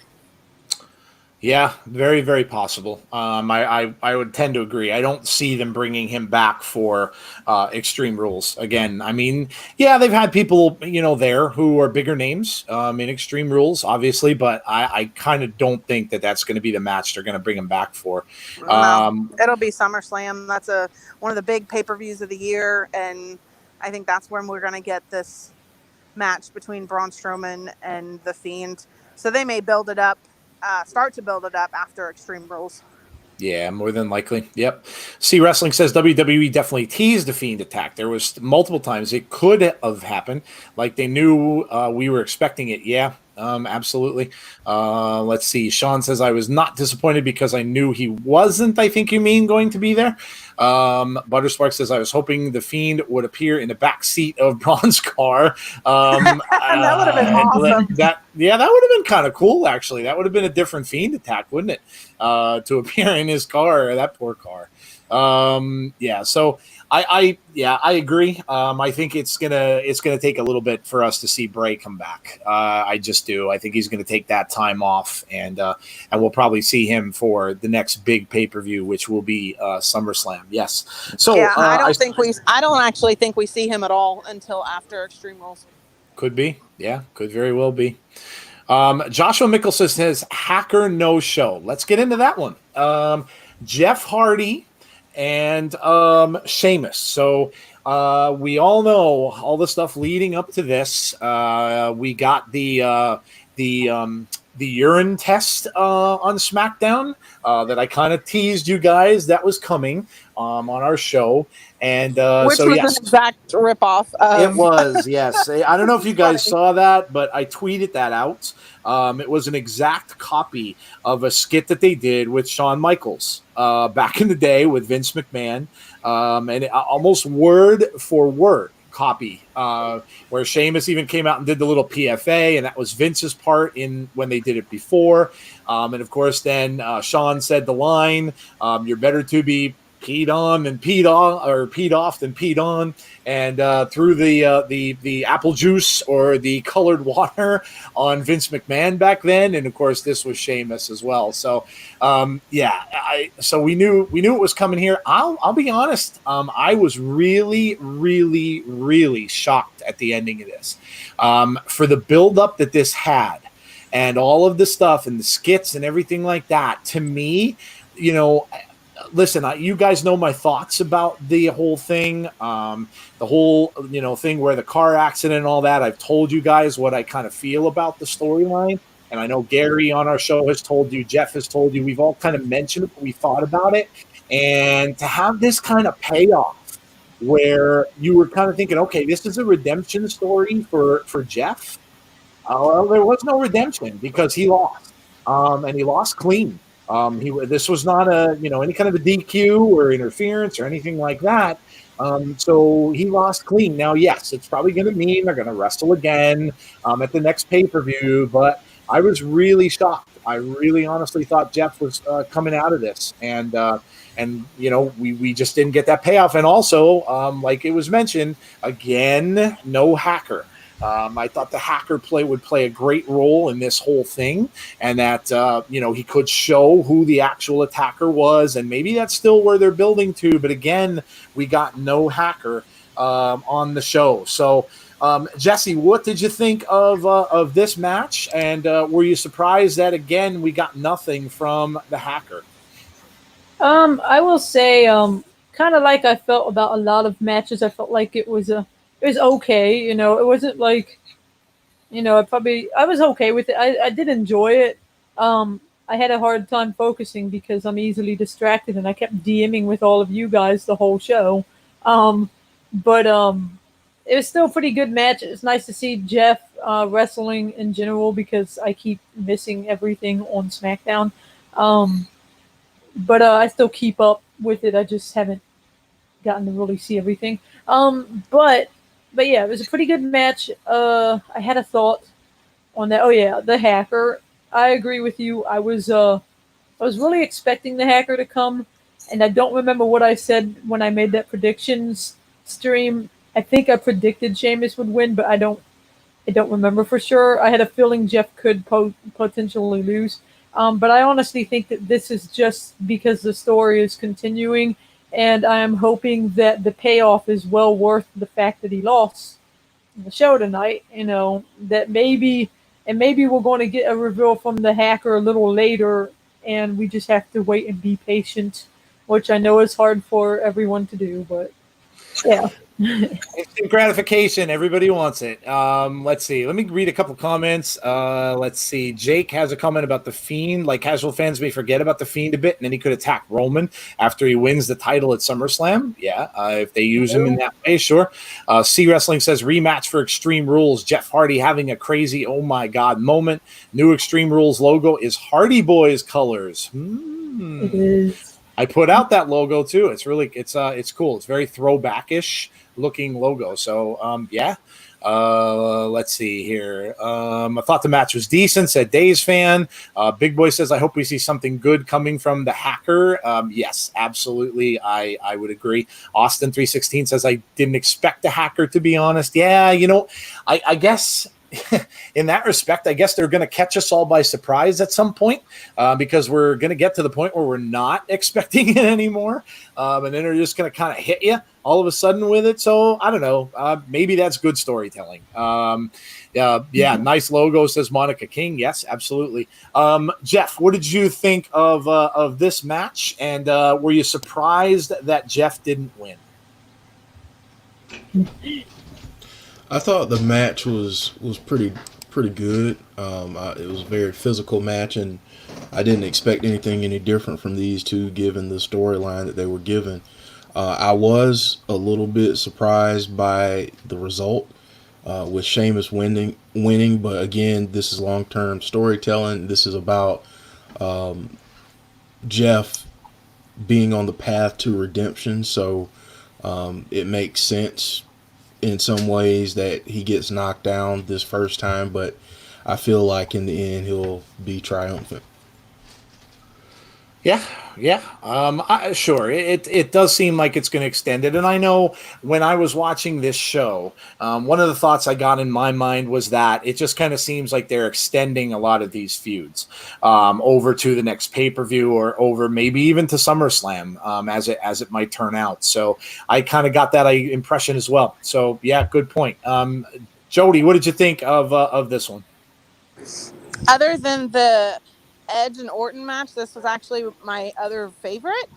Speaker 2: Yeah, very, very possible. I would tend to agree. I don't see them bringing him back for Extreme Rules again. I mean, yeah, they've had people, there who are bigger names in Extreme Rules, obviously, but I kind of don't think that that's going to be the match they're going to bring him back for.
Speaker 4: No, it'll be SummerSlam. That's one of the big pay-per-views of the year, and I think that's when we're going to get this match between Braun Strowman and The Fiend. So they may start to build it up after Extreme Rules.
Speaker 2: Yeah, more than likely. Yep. See Wrestling says WWE definitely teased the Fiend attack. There was multiple times it could have happened. Like they knew we were expecting it. Yeah, absolutely. Let's see. Sean says, I was not disappointed because I knew he wasn't, I think you mean, going to be there. Butterspark says, I was hoping the Fiend would appear in the back seat of Braun's car.
Speaker 4: That would have been awesome.
Speaker 2: That would have been kind of cool, actually. That would have been a different Fiend attack, wouldn't it? To appear in his car, that poor car. So I agree. I think it's gonna take a little bit for us to see Bray come back. I just do. I think he's gonna take that time off, and we'll probably see him for the next big pay-per-view, which will be SummerSlam. Yes. So
Speaker 4: yeah, I don't actually think we see him at all until after Extreme Rules.
Speaker 2: Could be. Yeah, could very well be. Joshua Mickelson says Hacker no show. Let's get into that one. Jeff Hardy and Sheamus. So we all know all the stuff leading up to this. We got the urine test on SmackDown that I kind of teased you guys that was coming on our show. And
Speaker 4: which was an exact ripoff.
Speaker 2: It was, yes. I don't know if you guys saw that, but I tweeted that out. It was an exact copy of a skit that they did with Shawn Michaels back in the day with Vince McMahon, and almost word for word copy, where Sheamus even came out and did the little PFA, and that was Vince's part in when they did it before. And of course, then Shawn said the line, "You're better to be peed on than peed on, or peed off than peed on," and threw the apple juice or the colored water on Vince McMahon back then, and of course this was Sheamus as well. So so we knew it was coming here. I'll be honest, I was really, really, really shocked at the ending of this, for the buildup that this had, and all of the stuff and the skits and everything like that. To me, listen, you guys know my thoughts about the whole thing, the whole, thing where the car accident and all that. I've told you guys what I kind of feel about the storyline. And I know Gary on our show has told you, Jeff has told you, we've all kind of mentioned what we thought about it. And to have this kind of payoff where you were kind of thinking, okay, this is a redemption story for Jeff. Well, there was no redemption because he lost, and he lost clean. This was not any kind of a DQ or interference or anything like that. So he lost clean. Now, yes, it's probably going to mean they're going to wrestle again at the next pay-per-view, but I was really shocked. I really honestly thought Jeff was coming out of this, and we just didn't get that payoff. And also, like it was mentioned, again, no Hacker. I thought the Hacker would play a great role in this whole thing, and that he could show who the actual attacker was, and maybe that's still where they're building to. But again, we got no Hacker on the show. So, Jesse, what did you think of this match? And were you surprised that again we got nothing from the Hacker?
Speaker 5: I will say, kind of like I felt about a lot of matches. I felt like it was okay. You know, it wasn't like, you know, I was okay with it. I did enjoy it. I had a hard time focusing because I'm easily distracted, and I kept DMing with all of you guys the whole show. Um, but it was still a pretty good match. It's nice to see Jeff wrestling in general because I keep missing everything on SmackDown. Um, but I still keep up with it. I just haven't gotten to really see everything. But yeah, it was a pretty good match. I had a thought on that. Oh yeah, the hacker. I agree with you. I was really expecting the hacker to come, and I don't remember what I said when I made that predictions stream. I think I predicted Sheamus would win, but I don't remember for sure. I had a feeling Jeff could potentially lose. But I honestly think that this is just because the story is continuing, and I am hoping that the payoff is well worth the fact that he lost in the show tonight. You know, that maybe we're going to get a reveal from the hacker a little later, and we just have to wait and be patient, which I know is hard for everyone to do, but yeah.
Speaker 2: Instant gratification. Everybody wants it. Let's see. Let me read a couple comments. Let's see. Jake has a comment about the Fiend. Like, casual fans may forget about the Fiend a bit, and then he could attack Roman after he wins the title at SummerSlam. Yeah, if they use him in that way, sure. C Wrestling says rematch for Extreme Rules. Jeff Hardy having a crazy oh my god moment. New Extreme Rules logo is Hardy Boys colors.
Speaker 5: It is.
Speaker 2: I put out that logo too. It's cool. It's very throwbackish looking logo. So yeah. Let's see here. I thought the match was decent, said Days fan. Big Boy says, I hope we see something good coming from the hacker. Yes, absolutely. I would agree. Austin 316 says, I didn't expect the hacker, to be honest. Yeah, you know, I guess in that respect, I guess they're going to catch us all by surprise at some point because we're going to get to the point where we're not expecting it anymore. And then they're just going to kind of hit you all of a sudden with it. So I don't know. Maybe that's good storytelling. Yeah, nice logo, says Monica King. Yes, absolutely. Jeff, what did you think of this match? And were you surprised that Jeff didn't win?
Speaker 3: I thought the match was pretty good. It was a very physical match, and I didn't expect anything any different from these two, given the storyline that they were given. I was a little bit surprised by the result with Sheamus winning. But again, this is long-term storytelling. This is about Jeff being on the path to redemption, so it makes sense in some ways that he gets knocked down this first time, but I feel like in the end he'll be triumphant.
Speaker 2: Yeah. Sure. It does seem like it's going to extend it. And I know when I was watching this show, one of the thoughts I got in my mind was that it just kind of seems like they're extending a lot of these feuds over to the next pay-per-view or over maybe even to SummerSlam as it might turn out. So I kind of got that impression as well. So yeah, good point. Jodie, what did you think of this one?
Speaker 4: Other than the Edge and Orton match, this was actually my other favorite.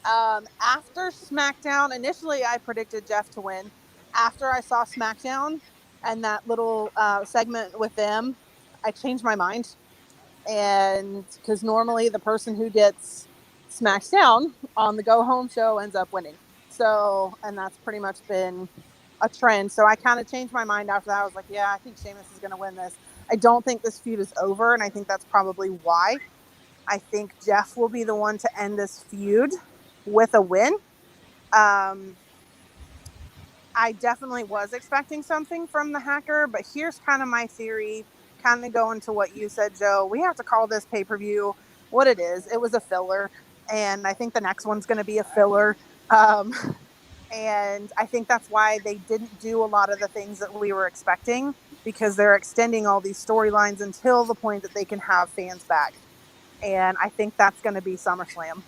Speaker 4: After SmackDown, initially I predicted Jeff to win. After I saw SmackDown and that little segment with them, I changed my mind. And because normally the person who gets smacked down on the go home show ends up winning. So, and that's pretty much been a trend. So I kind of changed my mind after that. I was like, yeah, I think Sheamus is going to win this. I don't think this feud is over, and I think that's probably why. I think Jeff will be the one to end this feud with a win. I definitely was expecting something from the hacker, but here's kind of my theory, kind of going to what you said, Joe. We have to call this pay-per-view what it is. It was a filler, and I think the next one's going to be a filler. And I think that's why they didn't do a lot of the things that we were expecting, because they're extending all these storylines until the point that they can have fans back. And I think that's going to be SummerSlam.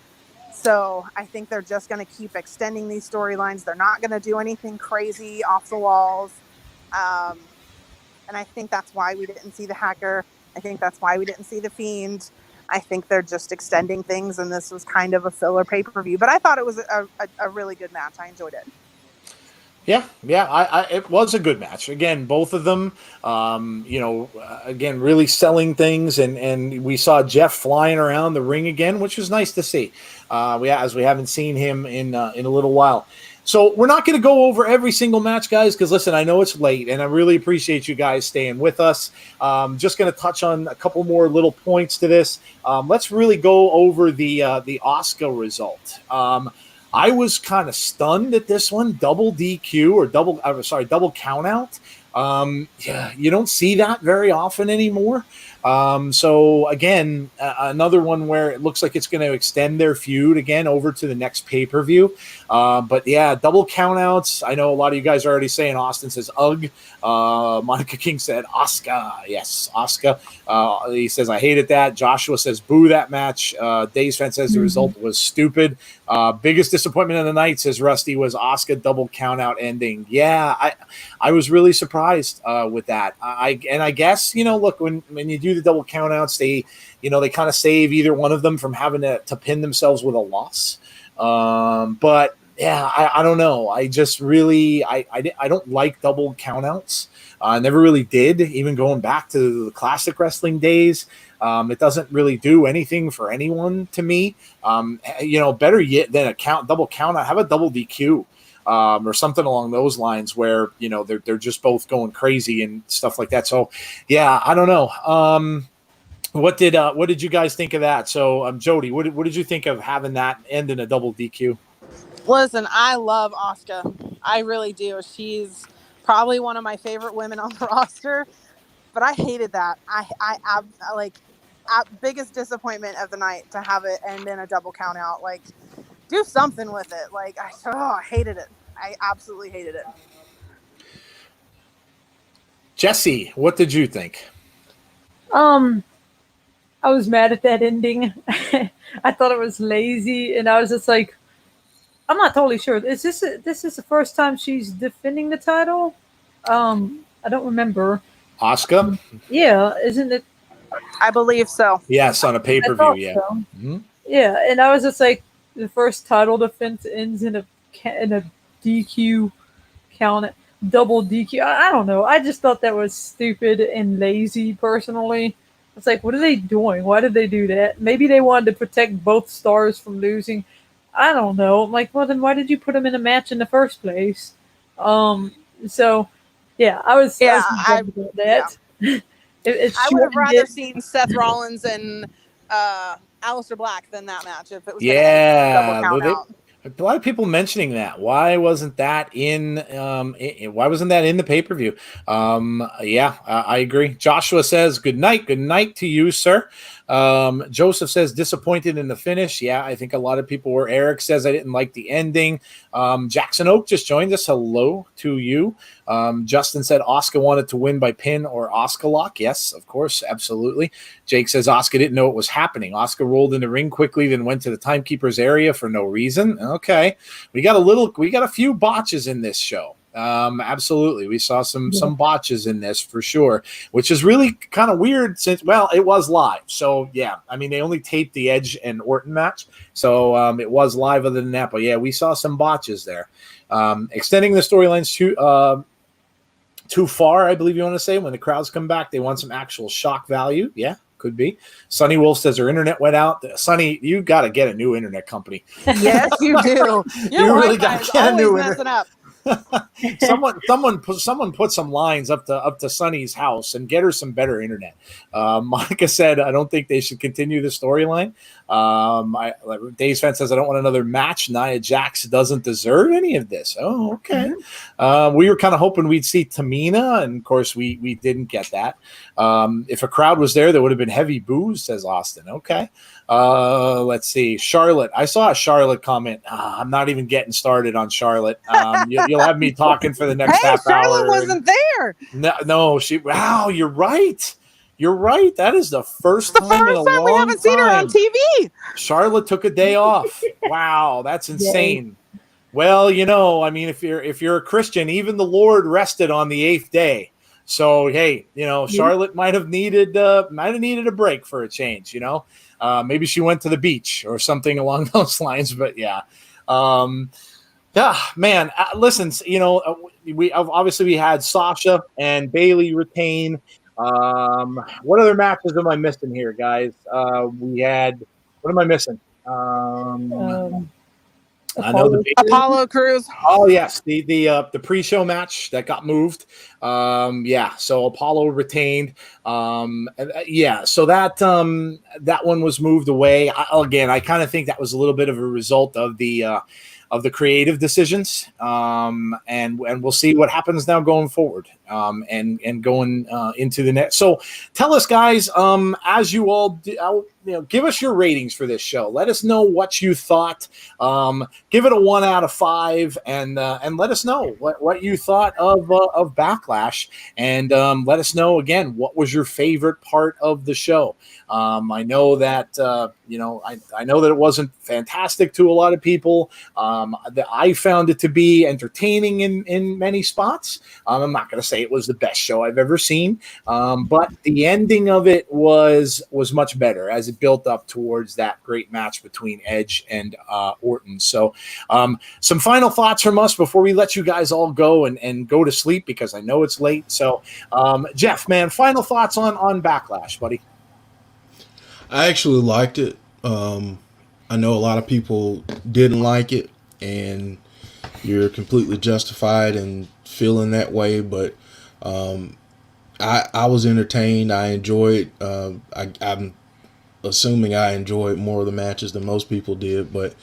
Speaker 4: So I think they're just going to keep extending these storylines. They're not going to do anything crazy off the walls. And I think that's why we didn't see the hacker. I think that's why we didn't see the Fiend. I think they're just extending things, and this was kind of a filler pay-per-view. But I thought it was a really good match. I enjoyed it.
Speaker 2: Yeah, it was a good match. Again, both of them, again, really selling things, and we saw Jeff flying around the ring again, which was nice to see. We haven't seen him in a little while. So we're not going to go over every single match, guys, because listen, I know it's late, and I really appreciate you guys staying with us. Just going to touch on a couple more little points to this. Let's really go over the Asuka result. I was kind of stunned at this one, double DQ or double count out. Yeah, you don't see that very often anymore. So again, another one where it looks like it's going to extend their feud again over to the next pay-per-view. But yeah, double countouts. I know a lot of you guys are already saying Austin says ugh. Monica King said Asuka. Yes, Asuka. He says I hated that. Joshua says boo that match. Days Fan says the result was stupid. Biggest disappointment of the night, says Rusty, was Asuka double countout ending. Yeah, I was really surprised with that. I guess, look, when you do the double countouts, they kind of save either one of them from having to pin themselves with a loss. But yeah, I don't know. I just really I don't like double countouts. I never really did, even going back to the classic wrestling days. It doesn't really do anything for anyone to me. Better yet than double count out, have a double DQ. Or something along those lines where, they're just both going crazy and stuff like that. So yeah, I don't know. What did you guys think of that? So Jodie, what did you think of having that end in a double DQ?
Speaker 4: Listen, I love Asuka. I really do. She's probably one of my favorite women on the roster, but I hated that. Biggest disappointment of the night to have it end in a double count out. Like, do something with it. Like, I hated it. I absolutely hated it.
Speaker 2: Jesse, what did you think?
Speaker 5: I was mad at that ending. I thought it was lazy, and I was just like, I'm not totally sure. Is this the first time she's defending the title? I don't remember.
Speaker 2: Asuka?
Speaker 5: Yeah, isn't it?
Speaker 4: I believe so.
Speaker 2: Yes, on a pay-per-view, yeah.
Speaker 5: So. Mm-hmm. Yeah, and I was just like, the first title defense ends in a DQ count, double DQ. I don't know. I just thought that was stupid and lazy, personally. It's like, what are they doing? Why did they do that? Maybe they wanted to protect both stars from losing. I don't know. I'm like, well, then why did you put them in a match in the first place? So, yeah, I was about that.
Speaker 4: Yeah. I would have rather seen Seth Rollins and Aleister Black than that match if it was double count out.
Speaker 2: A lot of people mentioning that. Why wasn't that in the pay-per-view? I agree. Joshua says good night to you, sir. Joseph says disappointed in the finish. Yeah, I think a lot of people were. Eric says I didn't like the ending. Jackson Oak just joined us. Hello to you. Justin said Asuka wanted to win by pin or Asuka lock. Yes, of course, absolutely. Jake says Asuka didn't know it was happening. Asuka rolled in the ring quickly, then went to the timekeeper's area for no reason. Okay, we got a few botches in this show. Absolutely, we saw some botches in this for sure, which is really kind of weird since it was live. So yeah, I mean they only taped the Edge and Orton match, so it was live other than that. But yeah, we saw some botches there. Extending the storylines too far, I believe you want to say. When the crowds come back, they want some actual shock value. Yeah, could be. Sonny Wolf says her internet went out. Sonny, you got to get a new internet company.
Speaker 4: Yes, you do.
Speaker 2: You really got to get a new internet.
Speaker 4: Up.
Speaker 2: someone put some lines up to Sunny's house and get her some better internet. Monica said, I don't think they should continue the storyline. Dave's Fan says, I don't want another match. Nia Jax doesn't deserve any of this. Oh, okay. We were kind of hoping we'd see Tamina, and of course we didn't get that. If a crowd was there would have been heavy boos, says Austin. Okay. Let's see. Charlotte. I saw a Charlotte comment. I'm not even getting started on Charlotte. You'll have me talking for the next half hour.
Speaker 4: Charlotte wasn't there.
Speaker 2: No, wow, you're right. You're right. That is the first time in a long time
Speaker 4: we haven't seen her on TV.
Speaker 2: Charlotte took a day off. Wow, that's insane. Yay. Well, I mean, if you're a Christian, even the Lord rested on the 8th day. So hey, Charlotte might have needed a break for a change. Maybe she went to the beach or something along those lines. But yeah. Yeah, man. Listen, we had Sasha and Bayley retain. What other matches am I missing here, guys? We had. What am I missing? I know the
Speaker 4: Apollo Crews.
Speaker 2: Oh yes, the pre-show match that got moved. So Apollo retained. So that one was moved away. I kind of think that was a little bit of a result of the creative decisions. And we'll see what happens now going forward. And going into the next. So tell us, guys, as you all give us your ratings for this show. Let us know what you thought. Give it a 1 out of 5, and let us know what you thought of Backlash, and let us know again what was your favorite part of the show. I know that I know that it wasn't fantastic to a lot of people. I found it to be entertaining in many spots. I'm not going to say it was the best show I've ever seen, but the ending of it was much better as it built up towards that great match between Edge and Orton. So some final thoughts from us before we let you guys all go and go to sleep, because I know it's late. So Jeff, man, final thoughts on Backlash, buddy.
Speaker 3: I actually liked it. I know a lot of people didn't like it, and you're completely justified in feeling that way, but I was entertained. I enjoyed. I'm assuming I enjoyed more of the matches than most people did, but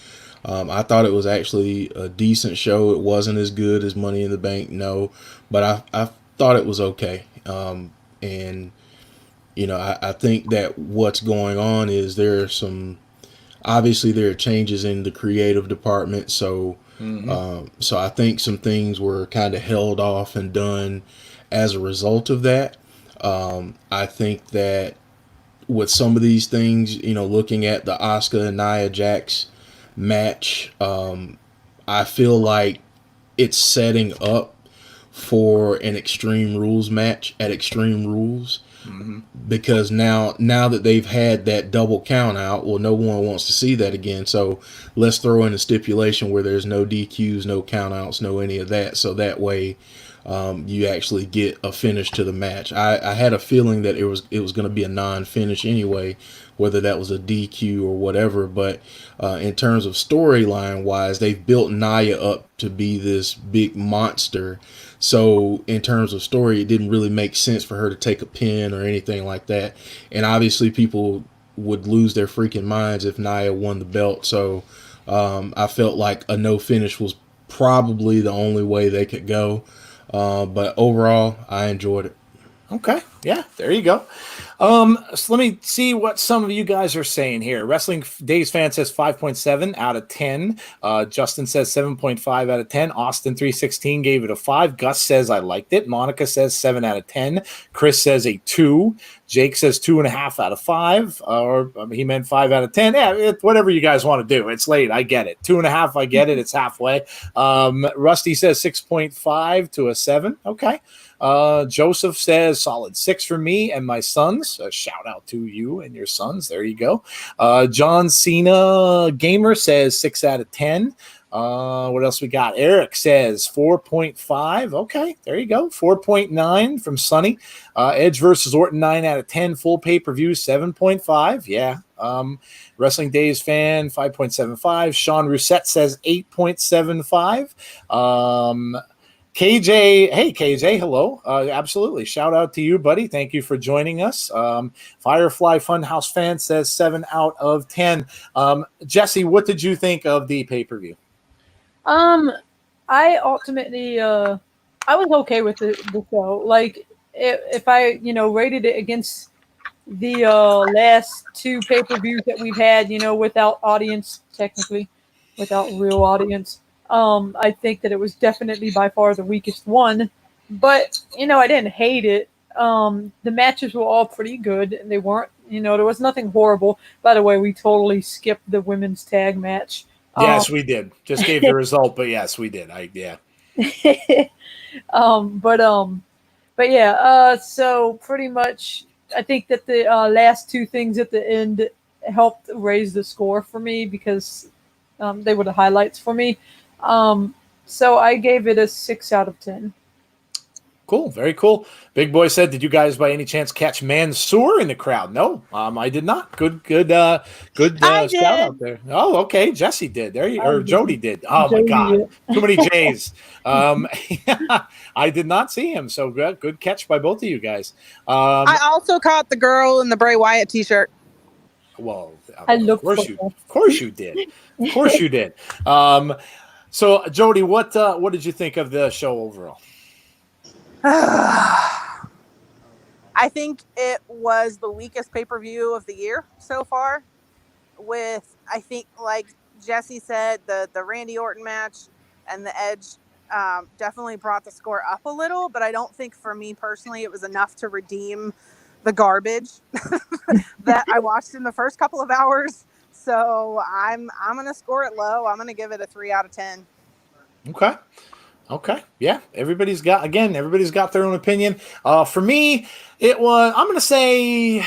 Speaker 3: I thought it was actually a decent show. It wasn't as good as Money in the Bank, no, but I thought it was okay. And I think that what's going on is there are changes in the creative department, so so I think some things were kind of held off and done as a result of that. I think that with some of these things, looking at the Asuka and Nia Jax match, I feel like it's setting up for an Extreme Rules match at Extreme Rules. Because now that they've had that double count out, well, no one wants to see that again. So let's throw in a stipulation where there's no DQs, no count outs, no any of that. So that way you actually get a finish to the match. I had a feeling that it was going to be a non-finish anyway, whether that was a DQ or whatever. But in terms of storyline wise, they've built Nia up to be this big monster. So in terms of story, it didn't really make sense for her to take a pin or anything like that. And obviously people would lose their freaking minds if Nia won the belt. So I felt like a no finish was probably the only way they could go. But overall, I enjoyed it.
Speaker 2: Okay. Yeah, there you go. So let me see what some of you guys are saying here. Wrestling Days fan says 5.7 out of 10. Justin says 7.5 out of 10. Austin 316 gave it a 5. Gus says I liked it. Monica says 7 out of 10. Chris says a 2. Jake says 2.5 out of 5. Or he meant 5 out of 10. Yeah, whatever you guys want to do. It's late. I get it. 2.5. I get it. It's halfway. Rusty says 6.5 to a 7. Okay. Joseph says solid 6 for me and my sons. A shout out to you and your sons. There you go. John Cena Gamer says 6 out of 10. What else we got? Eric says 4.5. Okay, there you go. 4.9 from Sonny. Edge versus Orton 9 out of 10. Full pay-per-view 7.5. Yeah. Wrestling Days fan 5.75. Sean Rousset says 8.75. KJ, hey KJ, hello. Absolutely. Shout out to you, buddy. Thank you for joining us. Firefly Funhouse fan says 7 out of 10. Jesse, what did you think of the pay-per-view?
Speaker 5: I ultimately, I was okay with the show. Like, if I, rated it against the last 2 pay-per-views that we've had, without audience, technically, without real audience, I think that it was definitely by far the weakest one. But, I didn't hate it. The matches were all pretty good. They weren't, there was nothing horrible. By the way, we totally skipped the women's tag match.
Speaker 2: Yes, we did. Just gave the result, but yes, we did. Yeah.
Speaker 5: But yeah, so pretty much I think that the last 2 things at the end helped raise the score for me because they were the highlights for me. So I gave it a 6 out of 10.
Speaker 2: Cool, very cool. Big Boy said, "Did you guys by any chance catch Mansoor in the crowd?" No, I did not. Good
Speaker 4: I
Speaker 2: shout
Speaker 4: did.
Speaker 2: out there. Oh, okay, Jesse did. There you or Jodie did. Oh my
Speaker 5: Jodie,
Speaker 2: God,
Speaker 5: yeah.
Speaker 2: too many J's. I did not see him. So good catch by both of you guys.
Speaker 4: I also caught the girl in the Bray Wyatt t-shirt.
Speaker 2: Well,
Speaker 5: I
Speaker 2: of
Speaker 5: looked
Speaker 2: course
Speaker 5: for
Speaker 2: you,
Speaker 5: her.
Speaker 2: of course you did. Of course you did. So Jodie, what did you think of the show overall?
Speaker 4: I think it was the weakest pay-per-view of the year so far. With, I think, like Jesse said, the Randy Orton match and the Edge definitely brought the score up a little, but I don't think for me personally it was enough to redeem the garbage that I watched in the first couple of hours. So I'm gonna score it low. I'm gonna give it a 3 out of 10.
Speaker 2: Okay. Yeah. Everybody's got their own opinion. For me, it was, I'm going to say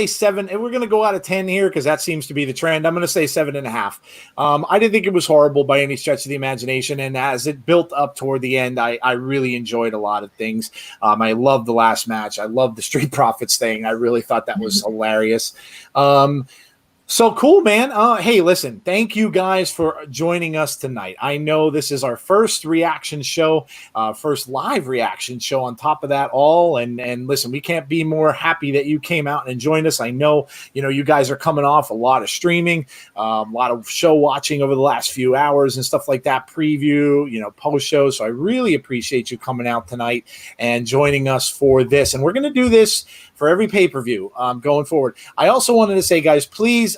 Speaker 2: 7. And we're going to go out of 10 here because that seems to be the trend. I'm going to say 7.5. I didn't think it was horrible by any stretch of the imagination. And as it built up toward the end, I really enjoyed a lot of things. I loved the last match. I loved the Street Profits thing. I really thought that was hilarious. So cool, man. Hey, listen, thank you guys for joining us tonight. I know this is our first reaction show, first live reaction show on top of that all. And listen, we can't be more happy that you came out and joined us. I know, you guys are coming off a lot of streaming, a lot of show watching over the last few hours and stuff like that, preview, post show. So I really appreciate you coming out tonight and joining us for this. And we're going to do this for every pay-per-view going forward. I also wanted to say, guys, please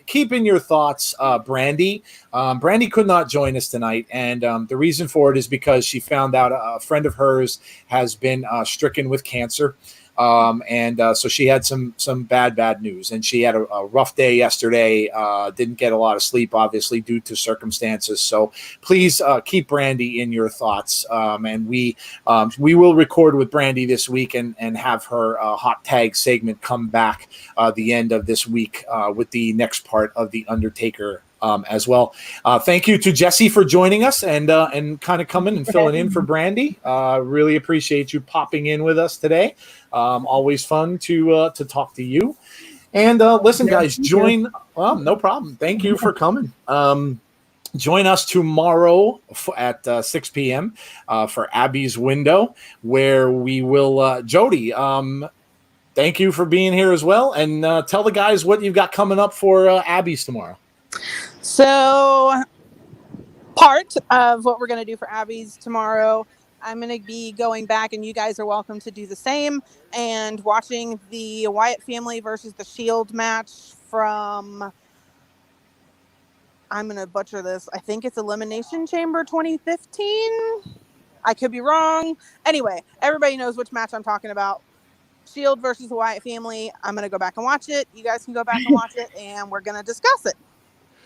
Speaker 2: keep in your thoughts Brandi. Brandi could not join us tonight, and the reason for it is because she found out a friend of hers has been stricken with cancer. So she had some bad news, and she had a rough day yesterday. Didn't get a lot of sleep, obviously, due to circumstances. So please keep Brandi in your thoughts. And we will record with Brandi this week and have her hot tag segment come back the end of this week with the next part of the Undertaker as well. Thank you to Jesse for joining us and kind of coming and filling in for Brandi. Really appreciate you popping in with us today. Always fun to talk to you. And listen, guys, join. Well, no problem. Thank you for coming. Join us tomorrow at 6 p.m. For Abby's Window, where we will. Jodie, thank you for being here as well. And tell the guys what you've got coming up for Abby's tomorrow.
Speaker 4: So part of what we're going to do for Abby's tomorrow, I'm going to be going back, and you guys are welcome to do the same, and watching the Wyatt family versus the Shield match from, I'm going to butcher this, I think it's Elimination Chamber 2015. I could be wrong. Anyway, everybody knows which match I'm talking about. Shield versus the Wyatt family. I'm going to go back and watch it. You guys can go back and watch it, and we're going to discuss it.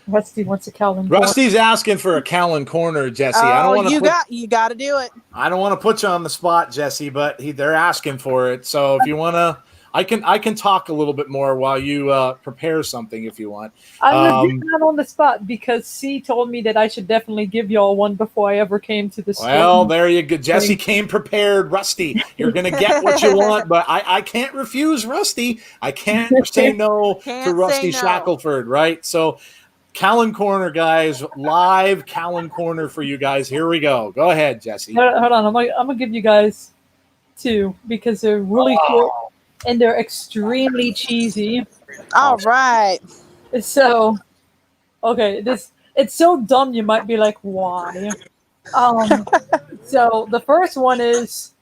Speaker 5: Rusty wants a Calvin.
Speaker 2: Rusty's asking for a Callan corner, Jesse.
Speaker 4: Oh,
Speaker 2: I don't want to.
Speaker 4: You got to do it.
Speaker 2: I don't want to put you on the spot, Jesse, but they're asking for it. So if you want to, I can talk a little bit more while you prepare something if you want.
Speaker 5: I'm not on the spot because C told me that I should definitely give y'all one before I ever came to the stream.
Speaker 2: Well, there you go. Jesse came prepared. Rusty, you're going to get what you want, but I can't refuse Rusty. I can't say no to Rusty Shackelford, right? So Callan Corner, guys, live Callan Corner for you guys. Here we go. Go ahead, Jesse.
Speaker 5: Hold on. I'm gonna give you guys 2 because they're really short and they're extremely cheesy.
Speaker 4: All right.
Speaker 5: So, okay, it's so dumb you might be like, why? So the first one is,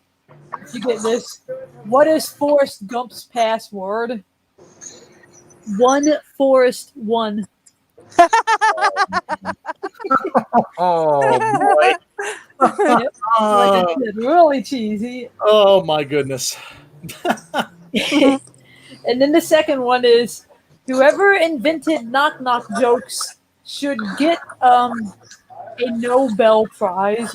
Speaker 5: you get this. What is Forrest Gump's password? 1 Forrest 1.
Speaker 2: Oh boy.
Speaker 5: Like I said, really cheesy.
Speaker 2: Oh my goodness.
Speaker 5: And then the second one is, whoever invented knock jokes should get a Nobel Prize.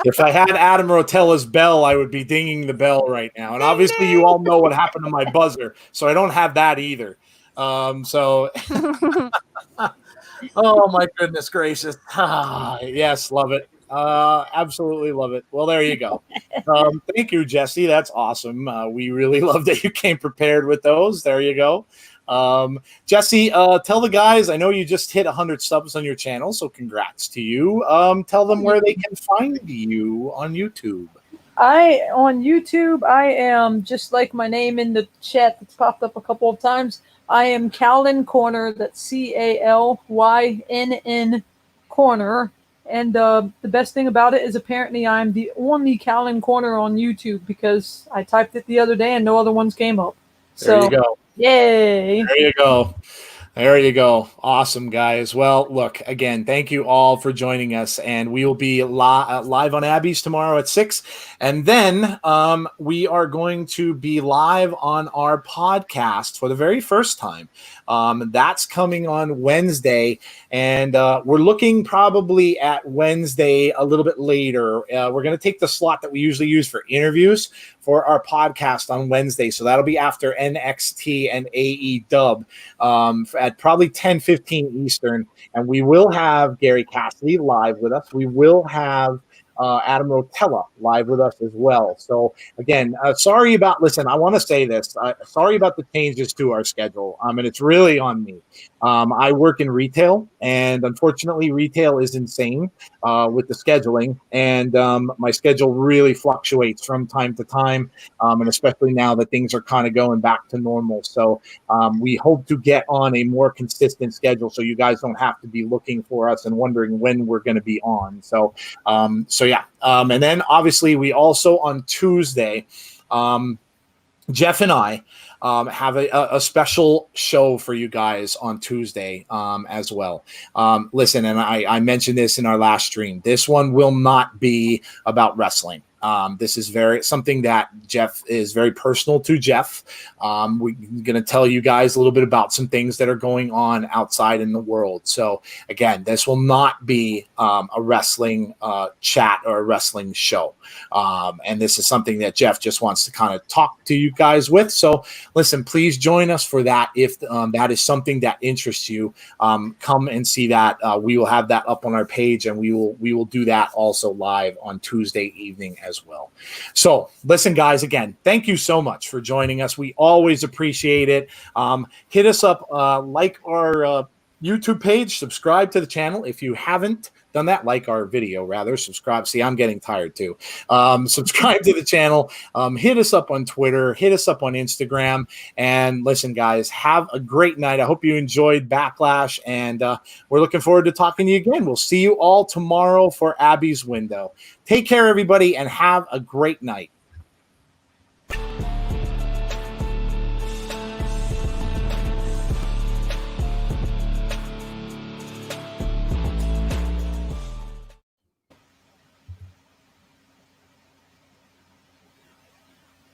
Speaker 2: If I had Adam Rotella's bell, I would be dinging the bell right now. And obviously, you all know what happened to my buzzer, so I don't have that either. So, oh my goodness gracious! Yes, love it. Absolutely love it. Well, there you go. Thank you, Jesse. That's awesome. We really love that you came prepared with those. There you go. Jesse, tell the guys, I know you just hit 100 subs on your channel, so congrats to you. Tell them where they can find you on YouTube.
Speaker 5: On YouTube, I am just like my name in the chat that's popped up a couple of times. I am Calvin Corner. That's CALYNN Corner. And the best thing about it is apparently I'm the only Calvin Corner on YouTube because I typed it the other day and no other ones came up.
Speaker 2: There you go.
Speaker 5: Yay.
Speaker 2: There you go. There you go. Awesome, guys. Well, look, again, thank you all for joining us. And we will be live on Abby's tomorrow at 6. And then we are going to be live on our podcast for the very first time. That's coming on Wednesday. And we're looking probably at Wednesday a little bit later. We're going to take the slot that we usually use for interviews for our podcast on Wednesday. So that'll be after NXT and AEW at probably 10:15 Eastern. And we will have Gary Cassidy live with us. We will have Adam Rotella live with us as well. So again, sorry about, listen, I want to say this. Sorry about the changes to our schedule. And it's really on me. I work in retail, and unfortunately retail is insane with the scheduling, and my schedule really fluctuates from time to time, and especially now that things are kind of going back to normal. So we hope to get on a more consistent schedule so you guys don't have to be looking for us and wondering when we're going to be on. So yeah. And then obviously we also on Tuesday, Jeff and I have a special show for you guys on Tuesday as well. Listen, and I mentioned this in our last stream. This one will not be about wrestling. This is something that Jeff is very personal to Jeff. We're going to tell you guys a little bit about some things that are going on outside in the world. So again, this will not be a wrestling chat or a wrestling show. And this is something that Jeff just wants to kind of talk to you guys with. So listen, please join us for that. If that is something that interests you, come and see that. We will have that up on our page, and we will do that also live on Tuesday evening as well. So listen, guys, again, thank you so much for joining us. We always appreciate it. Hit us up, like our YouTube page, subscribe to the channel if you haven't done that, like our video rather, subscribe. See, I'm getting tired too. Subscribe to the channel, hit us up on Twitter, hit us up on Instagram, and listen, guys, have a great night. I hope you enjoyed Backlash, and we're looking forward to talking to you again. We'll see you all tomorrow for Abby's Window. Take care, everybody, and have a great night.